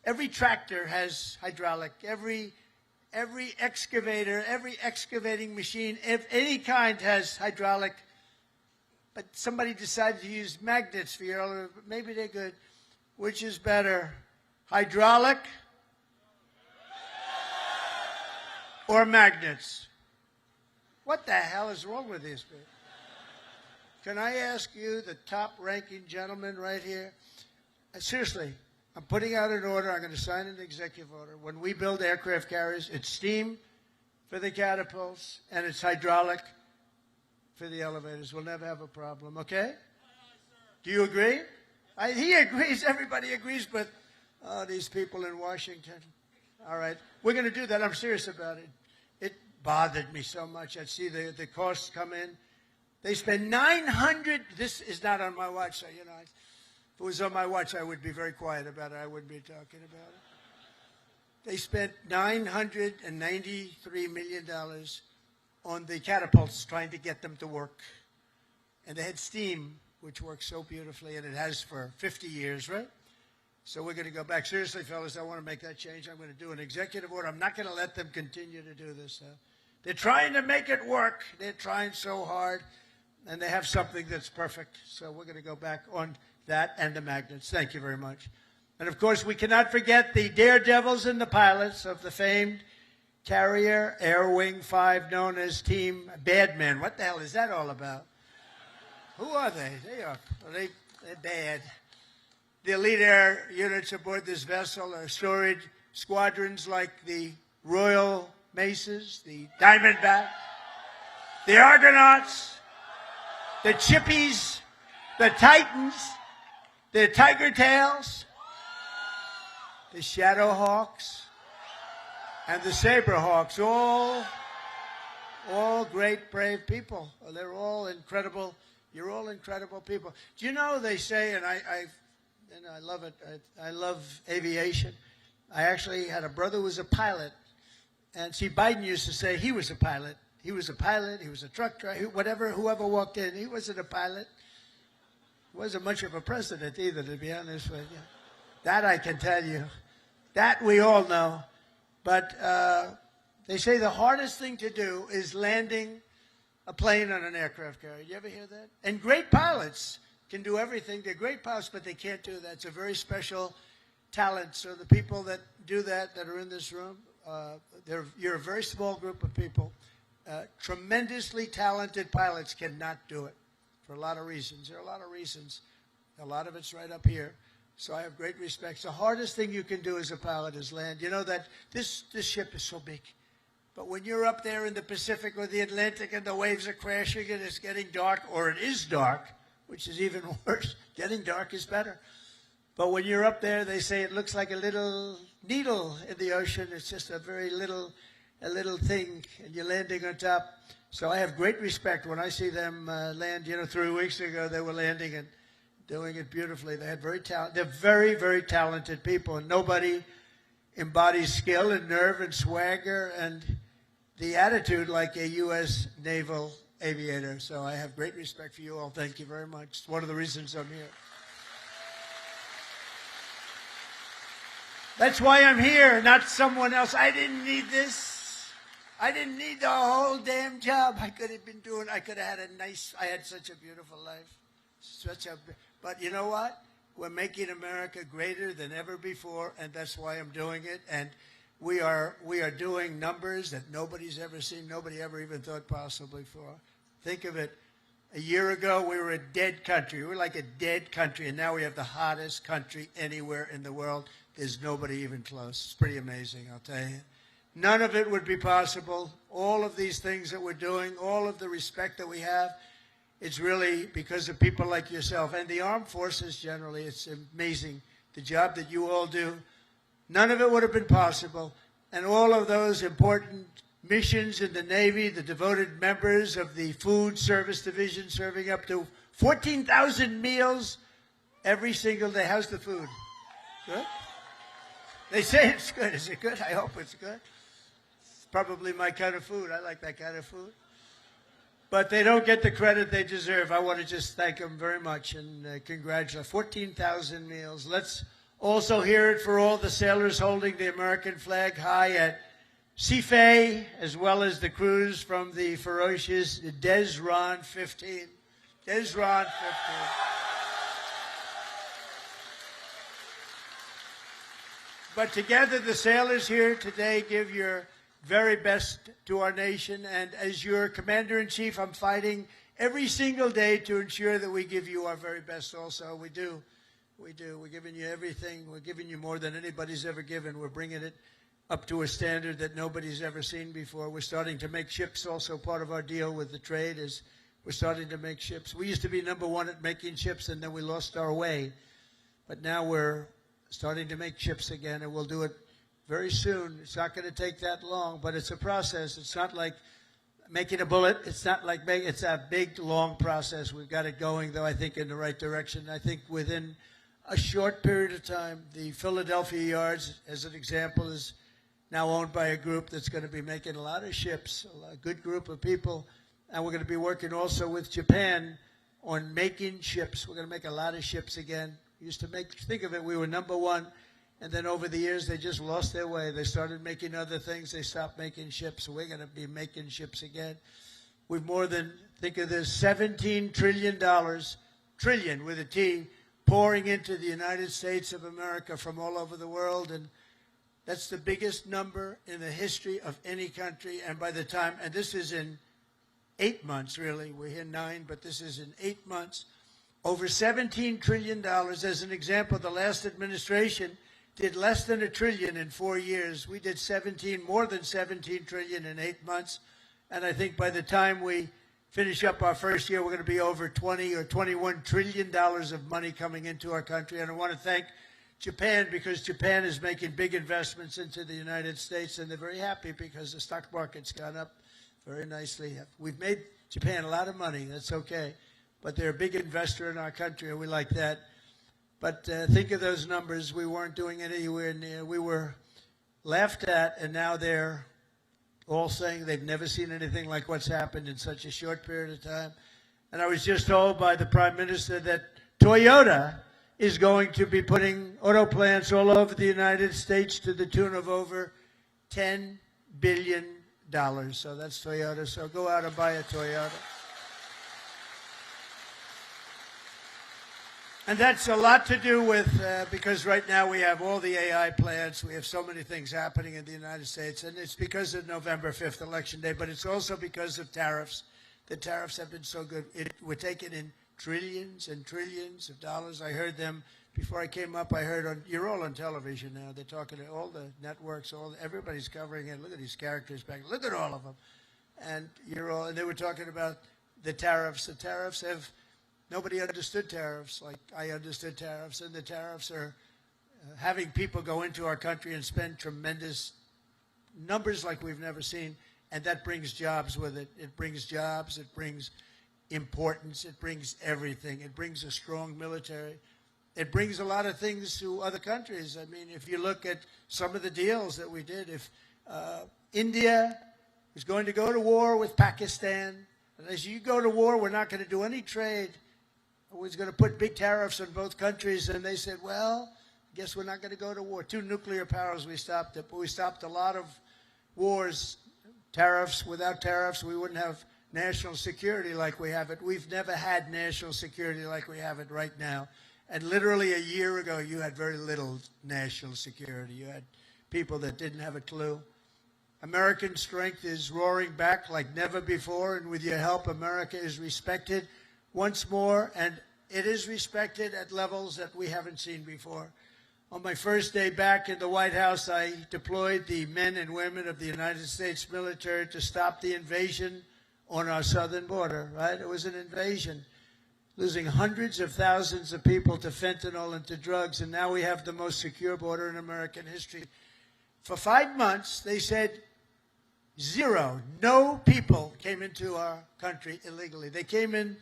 every tractor has hydraulic. Every excavator, every excavating machine, any kind has hydraulic. But somebody decided to use magnets for your elevator. Maybe they're good. Which is better, hydraulic or magnets? What the hell is wrong with these people? Can I ask you, the top-ranking gentleman right here? Seriously, I'm putting out an order. I'm going to sign an executive order. When we build aircraft carriers, it's steam for the catapults, and it's hydraulic for the elevators. We'll never have a problem, okay? Do you agree? He agrees. Everybody agrees, but these people in Washington. All right. We're going to do that. I'm serious about it. It bothered me so much. I'd see the costs come in. They spend $900. This is not on my watch, so, you know, if it was on my watch, I would be very quiet about it. I wouldn't be talking about it. They spent $993 million on the catapults, trying to get them to work. And they had steam, which works so beautifully, and it has for 50 years, right? So we're going to go back. Seriously, fellas, I want to make that change. I'm going to do an executive order. I'm not going to let them continue to do this. They're trying to make it work. They're trying so hard, and they have something that's perfect. So we're going to go back on that and the magnets. Thank you very much. And, of course, we cannot forget the daredevils and the pilots of the famed Carrier Air Wing 5, known as Team Badmen. What the hell is that all about? Who are they? They're bad. The elite air units aboard this vessel are storage squadrons like the Royal Maces, the Diamondback, the Argonauts, the Chippies, the Titans, the Tiger Tails, the Shadowhawks, and the Saberhawks. All great, brave people. They're all incredible. You're all incredible people. Do you know, they say, and I love it. I love aviation. I actually had a brother who was a pilot. And see, Biden used to say he was a pilot. He was a pilot. He was a truck driver. Whoever walked in, he wasn't a pilot. He wasn't much of a president either, to be honest with you. That I can tell you. That we all know. But they say the hardest thing to do is landing a plane on an aircraft carrier. You ever hear that? And great pilots can do everything. They're great pilots, but they can't do that. It's a very special talent. So the people that do that are in this room, you're a very small group of people. Tremendously talented pilots cannot do it for a lot of reasons. There are a lot of reasons. A lot of it's right up here. So I have great respect. The hardest thing you can do as a pilot is land. You know that this ship is so big. But when you're up there in the Pacific or the Atlantic and the waves are crashing and it's getting dark, or it is dark, which is even worse. Getting dark is better. But when you're up there, they say it looks like a little needle in the ocean. It's just a very little thing, and you're landing on top. So I have great respect when I see them land. 3 weeks ago they were landing and doing it beautifully. They're very, very talented people, and nobody embodies skill and nerve and swagger and the attitude like a U.S. naval aviator. So I have great respect for you all. Thank you very much. It's one of the reasons I'm here. That's why I'm here, not someone else. I didn't need this. I didn't need the whole damn job. I could have had I had such a beautiful life. But you know what? We're making America greater than ever before, and that's why I'm doing it. And we are doing numbers that nobody's ever seen, nobody ever even thought possible before. Think of it. A year ago, we were a dead country. We were like a dead country, and now we have the hottest country anywhere in the world. There's nobody even close. It's pretty amazing, I'll tell you. None of it would be possible. All of these things that we're doing, all of the respect that we have, it's really because of people like yourself and the armed forces generally. It's amazing the job that you all do. None of it would have been possible. And all of those important missions in the Navy, the devoted members of the Food Service Division serving up to 14,000 meals every single day. How's the food? Good? They say it's good. Is it good? I hope it's good. It's probably my kind of food. I like that kind of food. But they don't get the credit they deserve. I want to just thank them very much and congratulate 14,000 meals. Let's also hear it for all the sailors holding the American flag high at Seafay, as well as the crews from the ferocious Desron 15. Desron 15. But together, the sailors here today give your very best to our nation. And as your commander-in-chief, I'm fighting every single day to ensure that we give you our very best also. We do. We do. We're giving you everything. We're giving you more than anybody's ever given. We're bringing it up to a standard that nobody's ever seen before. We're starting to make ships. Also part of our deal with the trade is we're starting to make ships. We used to be number one at making ships, and then we lost our way. But now we're starting to make ships again, and we'll do it very soon. It's not going to take that long, but it's a process. It's not like making a bullet. It's not like it's a big, long process. We've got it going, though, I think, in the right direction. I think within a short period of time, the Philadelphia yards, as an example, is now owned by a group that's going to be making a lot of ships, a good group of people. And we're going to be working also with Japan on making ships. We're going to make a lot of ships again. Used to think of it, we were number one. And then over the years, they just lost their way. They started making other things. They stopped making ships. So we're going to be making ships again. We've more than, think of this, $17 trillion, trillion with a T, pouring into the United States of America from all over the world. And that's the biggest number in the history of any country. And by the time, and this is in 8 months, really. We're here 9, but this is in 8 months. Over $17 trillion. As an example, the last administration did less than $1 trillion in 4 years. We did more than 17 trillion in 8 months. And I think by the time we finish up our first year, we're going to be over 20 or $21 trillion of money coming into our country. And I want to thank Japan, because Japan is making big investments into the United States, and they're very happy because the stock market's gone up very nicely. We've made Japan a lot of money. That's okay. But they're a big investor in our country, and we like that. But think of those numbers. We weren't doing it anywhere near. We were laughed at, and now they're all saying they've never seen anything like what's happened in such a short period of time. And I was just told by the Prime Minister that Toyota is going to be putting auto plants all over the United States to the tune of over $10 billion. So that's Toyota. So go out and buy a Toyota. And that's a lot to do with, because right now we have all the AI plants. We have so many things happening in the United States. And it's because of November 5th, Election Day. But it's also because of tariffs. The tariffs have been so good. We're taking in trillions and trillions of dollars. I heard them before I came up. I heard you're all on television now. They're talking to all the networks. Everybody's covering it. Look at these characters back. Look at all of them. And and they were talking about the tariffs. The tariffs have, nobody understood tariffs like I understood tariffs. And the tariffs are having people go into our country and spend tremendous numbers like we've never seen. And that brings jobs with it. It brings jobs. It brings importance. It brings everything. It brings a strong military. It brings a lot of things to other countries. I mean, if you look at some of the deals that we did, if India is going to go to war with Pakistan, and as you go to war, we're not going to do any trade. We're going to put big tariffs on both countries. And they said, well, I guess we're not going to go to war. 2 nuclear powers, we stopped it. But we stopped a lot of wars. Tariffs, without tariffs, we wouldn't have national security like we have it. We've never had national security like we have it right now. And literally a year ago, you had very little national security. You had people that didn't have a clue. American strength is roaring back like never before. And with your help, America is respected once more. And it is respected at levels that we haven't seen before. On my first day back in the White House, I deployed the men and women of the United States military to stop the invasion on our southern border, right? It was an invasion, losing hundreds of thousands of people to fentanyl and to drugs, and now we have the most secure border in American history. For 5 months, they said zero, no people came into our country illegally. They came in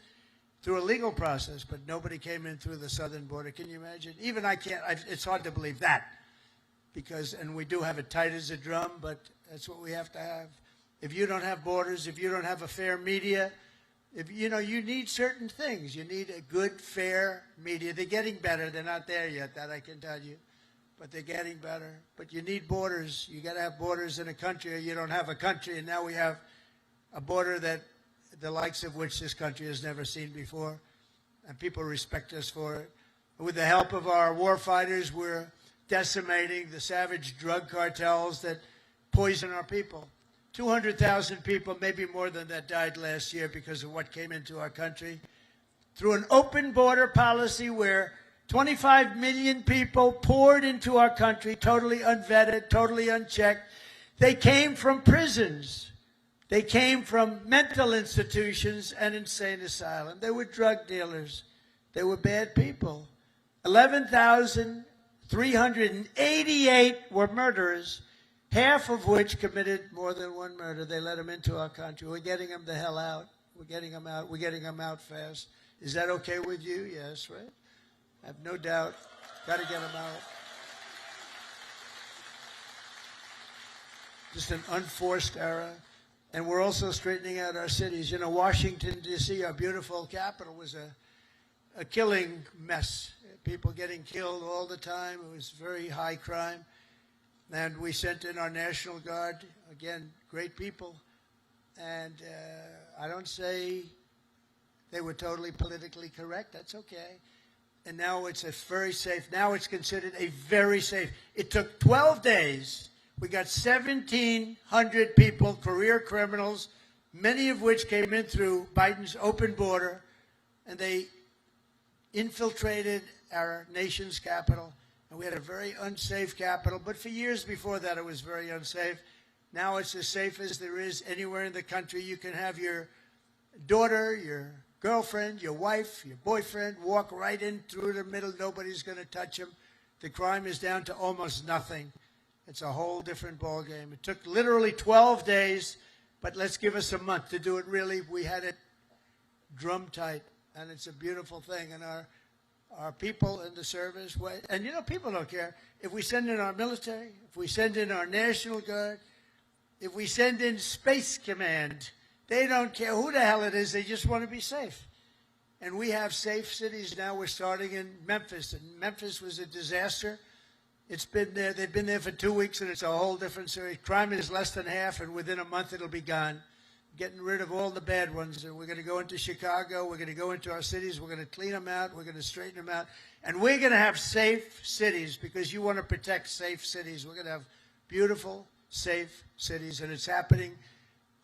through a legal process, but nobody came in through the southern border. Can you imagine? Even I can't, it's hard to believe that. Because, and we do have it tight as a drum, but that's what we have to have. If you don't have borders, if you don't have a fair media, if you need certain things. You need a good, fair media. They're getting better. They're not there yet, that I can tell you. But they're getting better. But you need borders. You got to have borders in a country, or you don't have a country. And now we have a border that the likes of which this country has never seen before, and people respect us for it. With the help of our war fighters, we're decimating the savage drug cartels that poison our people. 200,000 people, maybe more than that, died last year because of what came into our country. Through an open border policy where 25 million people poured into our country, totally unvetted, totally unchecked. They came from prisons. They came from mental institutions and insane asylums. They were drug dealers. They were bad people. 11,388 were murderers, half of which committed more than one murder. They let them into our country. We're getting them the hell out. We're getting them out. We're getting them out fast. Is that okay with you? Yes, right? I have no doubt. Got to get them out. Just an unforced era. And we're also straightening out our cities. Washington, D.C., our beautiful capital, was a killing mess. People getting killed all the time. It was very high crime. And we sent in our National Guard, again, great people. And I don't say they were totally politically correct. That's okay. And now it's a very safe, now it's considered a very safe. It took 12 days. We got 1,700 people, career criminals, many of which came in through Biden's open border, and they infiltrated our nation's capital. And we had a very unsafe capital, but for years before that, it was very unsafe. Now it's as safe as there is anywhere in the country. You can have your daughter, your girlfriend, your wife, your boyfriend walk right in through the middle. Nobody's going to touch them. The crime is down to almost nothing. It's a whole different ballgame. It took literally 12 days, but let's give us a month to do it really. We had it drum tight, and it's a beautiful thing. And our people in the service, and you know, people don't care. If we send in our military, if we send in our National Guard, if we send in Space Command, they don't care who the hell it is. They just want to be safe. And we have safe cities now. We're starting in Memphis. And Memphis was a disaster. It's been there. They've been there for 2 weeks, and it's a whole different series. Crime is less than half, and within a month it'll be gone. Getting rid of all the bad ones. And we're going to go into Chicago. We're going to go into our cities. We're going to clean them out. We're going to straighten them out. And we're going to have safe cities because you want to protect safe cities. We're going to have beautiful, safe cities, and it's happening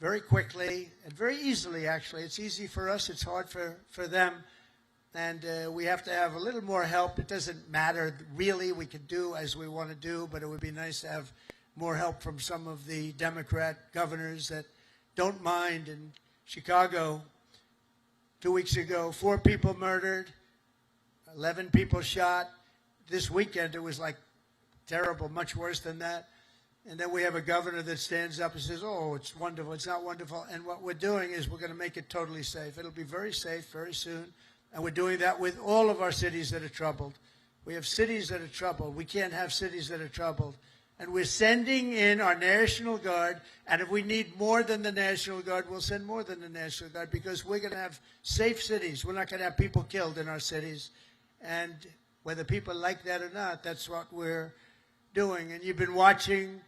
very quickly and very easily, actually. It's easy for us. It's hard for them. And we have to have a little more help. It doesn't matter, really. We can do as we want to do, but it would be nice to have more help from some of the Democrat governors that don't mind. In Chicago, 2 weeks ago, 4 people murdered, 11 people shot. This weekend, it was like terrible, much worse than that. And then we have a governor that stands up and says, oh, it's wonderful. It's not wonderful. And what we're doing is we're going to make it totally safe. It'll be very safe very soon. And we're doing that with all of our cities that are troubled. We have cities that are troubled. We can't have cities that are troubled. And we're sending in our National Guard. And if we need more than the National Guard, we'll send more than the National Guard because we're going to have safe cities. We're not going to have people killed in our cities. And whether people like that or not, that's what we're doing. And you've been watching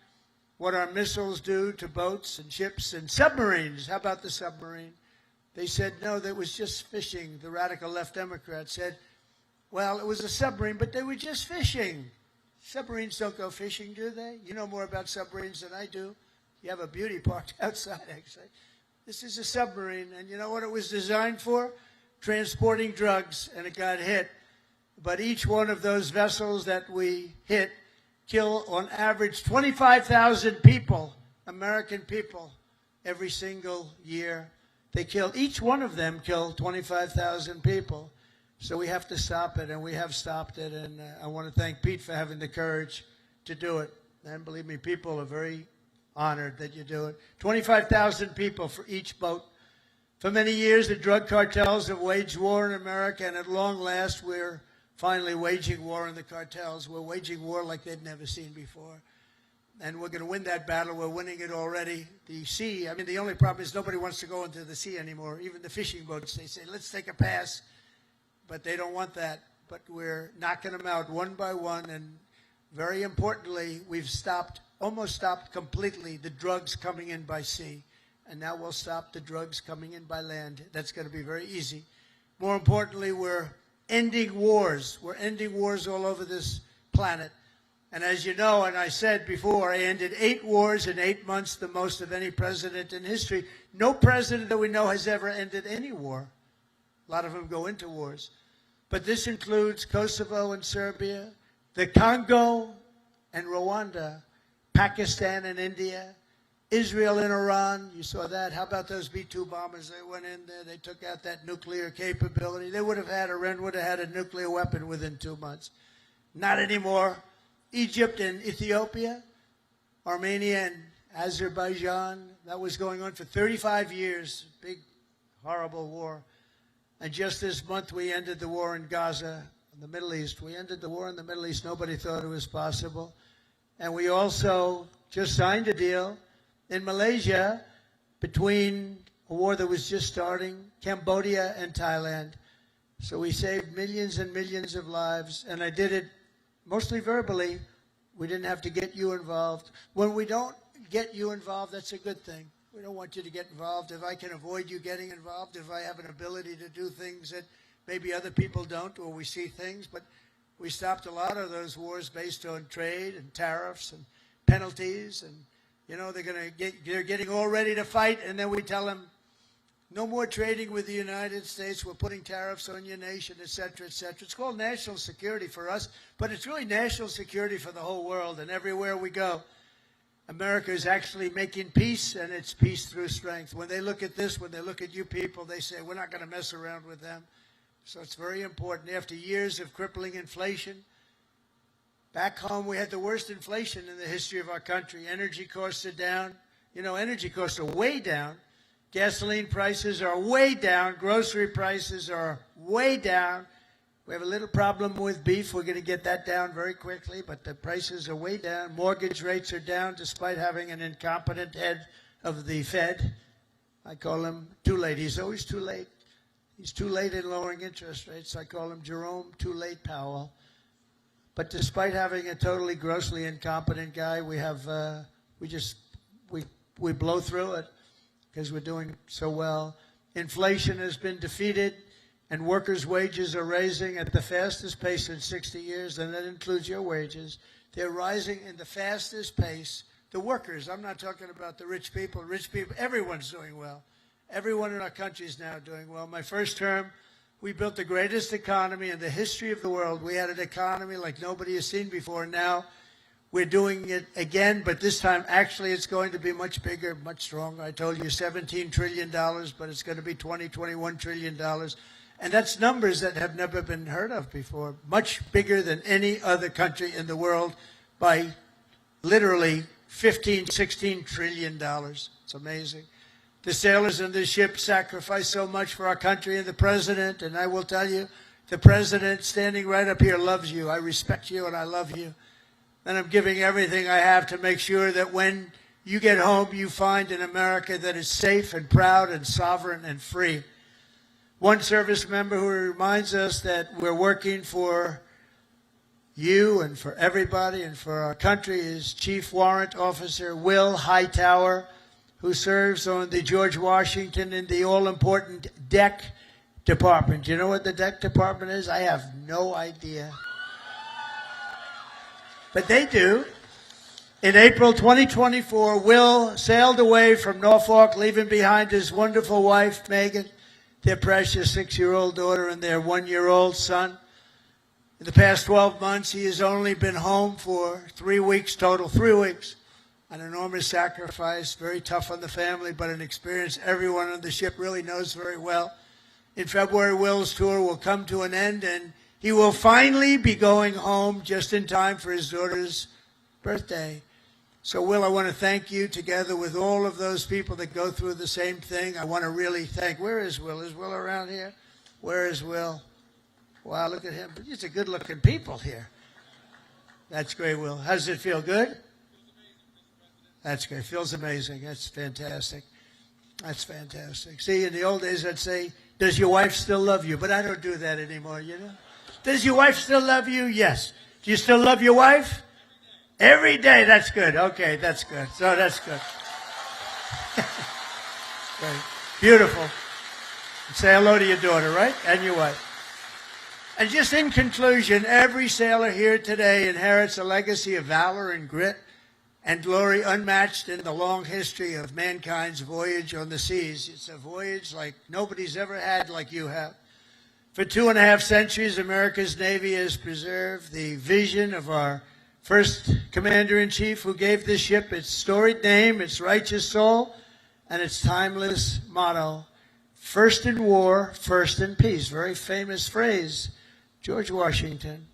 what our missiles do to boats and ships and submarines. How about the submarine? They said, no, that was just fishing. The radical left Democrats said, well, it was a submarine, but they were just fishing. Submarines don't go fishing, do they? You know more about submarines than I do. You have a beauty parked outside, actually. This is a submarine, and you know what it was designed for? Transporting drugs, and it got hit. But each one of those vessels that we hit kill on average 25,000 people, American people, every single year. They kill, each one of them killed 25,000 people. So we have to stop it, and we have stopped it. And I want to thank Pete for having the courage to do it. And believe me, people are very honored that you do it. 25,000 people for each boat. For many years, the drug cartels have waged war in America, and at long last, we're finally waging war on the cartels. We're waging war like they've never seen before. And we're going to win that battle. We're winning it already. The sea, I mean, the only problem is nobody wants to go into the sea anymore. Even the fishing boats, they say, let's take a pass. But they don't want that. But we're knocking them out one by one. And very importantly, we've stopped, almost stopped completely, the drugs coming in by sea. And now we'll stop the drugs coming in by land. That's going to be very easy. More importantly, we're ending wars. We're ending wars all over this planet. And as you know, and I said before, I ended 8 wars in 8 months, the most of any president in history. No president that we know has ever ended any war. A lot of them go into wars. But this includes Kosovo and Serbia, the Congo and Rwanda, Pakistan and India, Israel and Iran. You saw that. How about those B-2 bombers? They went in there. They took out that nuclear capability. They would have had, Iran would have had a nuclear weapon within 2 months. Not anymore. Egypt and Ethiopia, Armenia and Azerbaijan. That was going on for 35 years. Big, horrible war. And just this month, we ended the war in Gaza, in the Middle East. We ended the war in the Middle East. Nobody thought it was possible. And we also just signed a deal in Malaysia between a war that was just starting, Cambodia and Thailand. So we saved millions and millions of lives, and I did it mostly verbally. We didn't have to get you involved. When we don't get you involved, that's a good thing. We don't want you to get involved. If I can avoid you getting involved, if I have an ability to do things that maybe other people don't, or we see things, but we stopped a lot of those wars based on trade and tariffs and penalties, and you know they're getting all ready to fight, and then we tell them, no more trading with the United States. We're putting tariffs on your nation, et cetera, et cetera. It's called national security for us, but it's really national security for the whole world. And everywhere we go, America is actually making peace, and it's peace through strength. When they look at this, when they look at you people, they say, we're not going to mess around with them. So it's very important. After years of crippling inflation, back home we had the worst inflation in the history of our country. Energy costs are down. You know, energy costs are way down. Gasoline prices are way down. Grocery prices are way down. We have a little problem with beef. We're going to get that down very quickly, but the prices are way down. Mortgage rates are down despite having an incompetent head of the Fed. I call him too late. He's always too late. He's too late in lowering interest rates. I call him Jerome Too Late Powell. But despite having a totally grossly incompetent guy, we have we blow through it, because we're doing so well. Inflation has been defeated, and workers' wages are rising at the fastest pace in 60 years, and that includes your wages. They're rising in the fastest pace. The workers, I'm not talking about the rich people. Rich people, everyone's doing well. Everyone in our country is now doing well. My first term, we built the greatest economy in the history of the world. We had an economy like nobody has seen before. Now we're doing it again, but this time, actually, it's going to be much bigger, much stronger. I told you $17 trillion, but it's going to be $21 trillion. And that's numbers that have never been heard of before. Much bigger than any other country in the world by literally $16 trillion. It's amazing. The sailors in this ship sacrificed so much for our country, and the president, and I will tell you, the president standing right up here loves you. I respect you and I love you. And I'm giving everything I have to make sure that when you get home, you find an America that is safe and proud and sovereign and free. One service member who reminds us that we're working for you and for everybody and for our country is Chief Warrant Officer Will Hightower, who serves on the George Washington in the all-important DEC department. Do you know what the DEC department is? I have no idea. But they do. In April 2024, Will sailed away from Norfolk, leaving behind his wonderful wife, Megan, their precious 6-year-old daughter, and their 1-year-old son. In the past 12 months, he has only been home for 3 weeks total, 3 weeks. An enormous sacrifice, very tough on the family, but an experience everyone on the ship really knows very well. In February, Will's tour will come to an end, and he will finally be going home just in time for his daughter's birthday. So, Will, I want to thank you together with all of those people that go through the same thing. I want to really thank, where is Will? Is Will around here? Where is Will? Wow, look at him. It's a good-looking people here. That's great, Will. How does it feel? Good? That's great. Feels amazing. That's fantastic. That's fantastic. See, in the old days, I'd say, does your wife still love you? But I don't do that anymore, you know? Does your wife still love you? Yes. Do you still love your wife? Every day. That's good. Okay, that's good. So that's good. Great. Beautiful. Say hello to your daughter, right? And your wife. And just in conclusion, every sailor here today inherits a legacy of valor and grit and glory unmatched in the long history of mankind's voyage on the seas. It's a voyage like nobody's ever had like you have. For 2.5 centuries, America's Navy has preserved the vision of our first commander-in-chief, who gave this ship its storied name, its righteous soul, and its timeless motto, first in war, first in peace. Very famous phrase, George Washington.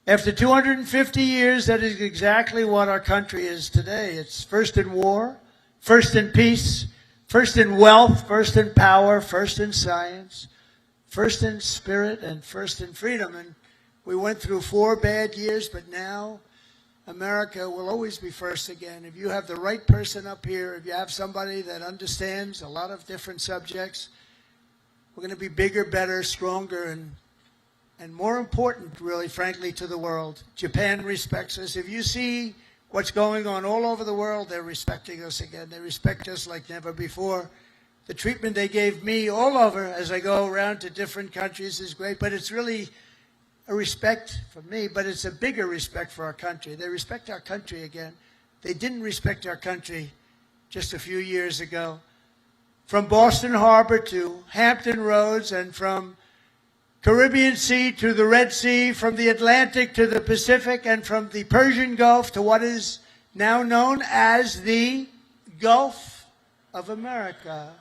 After 250 years, that is exactly what our country is today. It's first in war, first in peace, first in wealth, first in power, first in science, first in spirit, and first in freedom. And we went through 4 bad years, but now America will always be first again. If you have the right person up here, if you have somebody that understands a lot of different subjects, We're going to be bigger, better, stronger, and more important, really, frankly, to the world. Japan respects us. If you see what's going on all over the world, they're respecting us again. They respect us like never before. The treatment they gave me all over as I go around to different countries is great, but it's really a respect for me, but it's a bigger respect for our country. They respect our country again. They didn't respect our country just a few years ago. From Boston Harbor to Hampton Roads, and from Caribbean Sea to the Red Sea, from the Atlantic to the Pacific, and from the Persian Gulf to what is now known as the Gulf of America.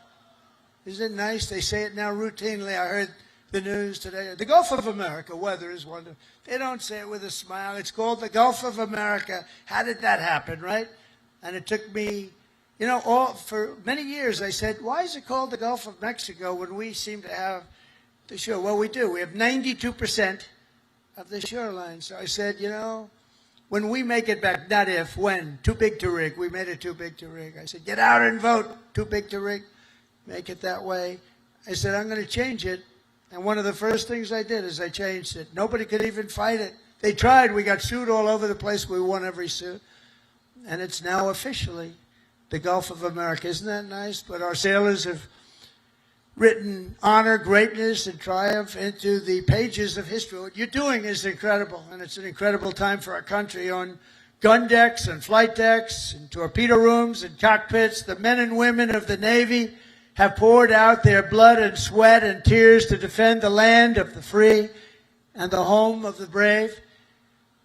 Isn't it nice? They say it now routinely. I heard the news today. The Gulf of America, weather is wonderful. They don't say it with a smile. It's called the Gulf of America. How did that happen, right? And it took me, for many years I said, why is it called the Gulf of Mexico when we seem to have the shore? Well, we do. We have 92% of the shoreline. So I said, when we make it back, not if, when, too big to rig. We made it too big to rig. I said, get out and vote. Too big to rig. Make it that way. I said, I'm going to change it. And one of the first things I did is I changed it. Nobody could even fight it. They tried. We got sued all over the place. We won every suit. And it's now officially the Gulf of America. Isn't that nice? But our sailors have written honor, greatness, and triumph into the pages of history. What you're doing is incredible, and it's an incredible time for our country. On gun decks and flight decks and torpedo rooms and cockpits, the men and women of the Navy have poured out their blood and sweat and tears to defend the land of the free and the home of the brave.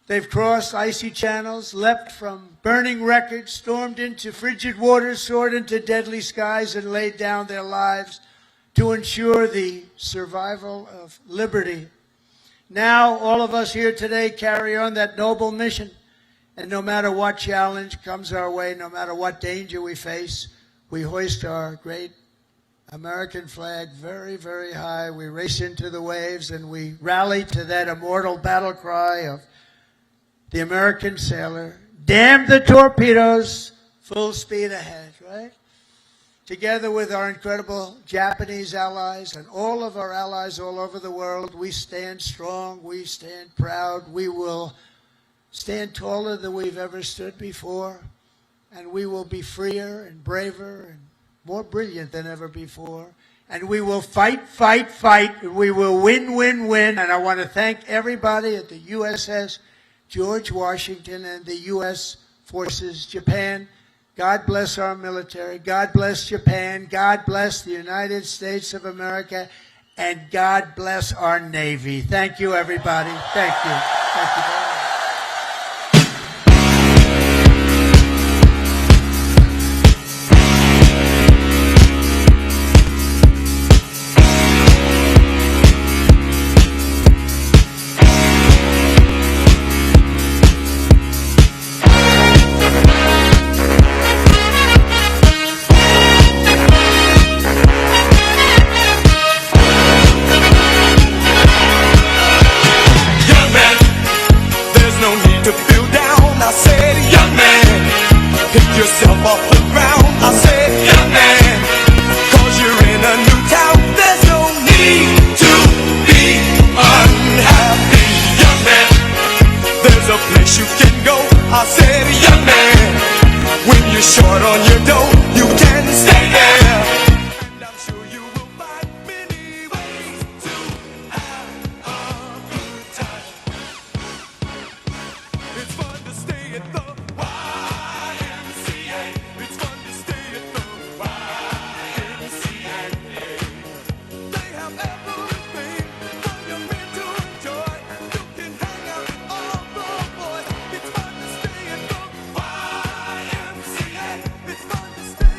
They've crossed icy channels, leapt from burning wreckage, stormed into frigid waters, soared into deadly skies, and laid down their lives to ensure the survival of liberty. Now, all of us here today carry on that noble mission, and no matter what challenge comes our way, no matter what danger we face, we hoist our great American flag very, very high. We race into the waves, and we rally to that immortal battle cry of the American sailor, damn the torpedoes, full speed ahead, right? Together with our incredible Japanese allies and all of our allies all over the world, we stand strong, we stand proud, we will stand taller than we've ever stood before, and we will be freer and braver and more brilliant than ever before. And we will fight, fight, fight, and we will win, win, win. And I want to thank everybody at the USS George Washington and the U.S. Forces Japan. God bless our military. God bless Japan. God bless the United States of America. And God bless our Navy. Thank you, everybody. Thank you. Thank you very much. Yourself off the ground, I said, young man, 'cause you're in a new town, there's no need to be unhappy, young man, there's a place you can go, I said, young man, when you're short on your dough, you can stay there, and I'm sure you will find many ways to have a good time. It's fun to stay at the It's fun to stay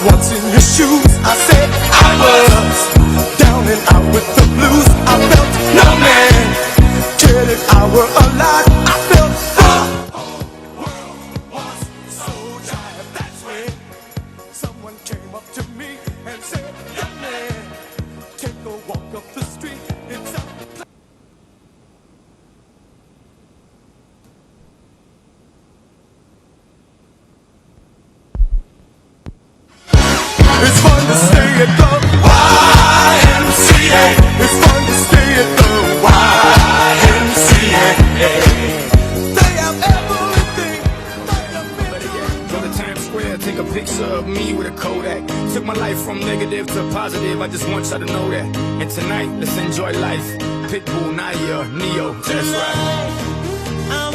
once in your shoes. I said I was down and out with the blues. I felt no man cared if I were alive. I felt the world was so tired. That's when someone came up to me and said, young man, take a walk up the street. It's a It's fun to stay at the YMCA. It's fun to stay at the YMCA. They have everything like a Go to Times Square, take a picture of me with a Kodak. Took my life from negative to positive, I just want y'all to know that. And tonight, let's enjoy life. Pitbull, Naya, Neo, that's right. I'm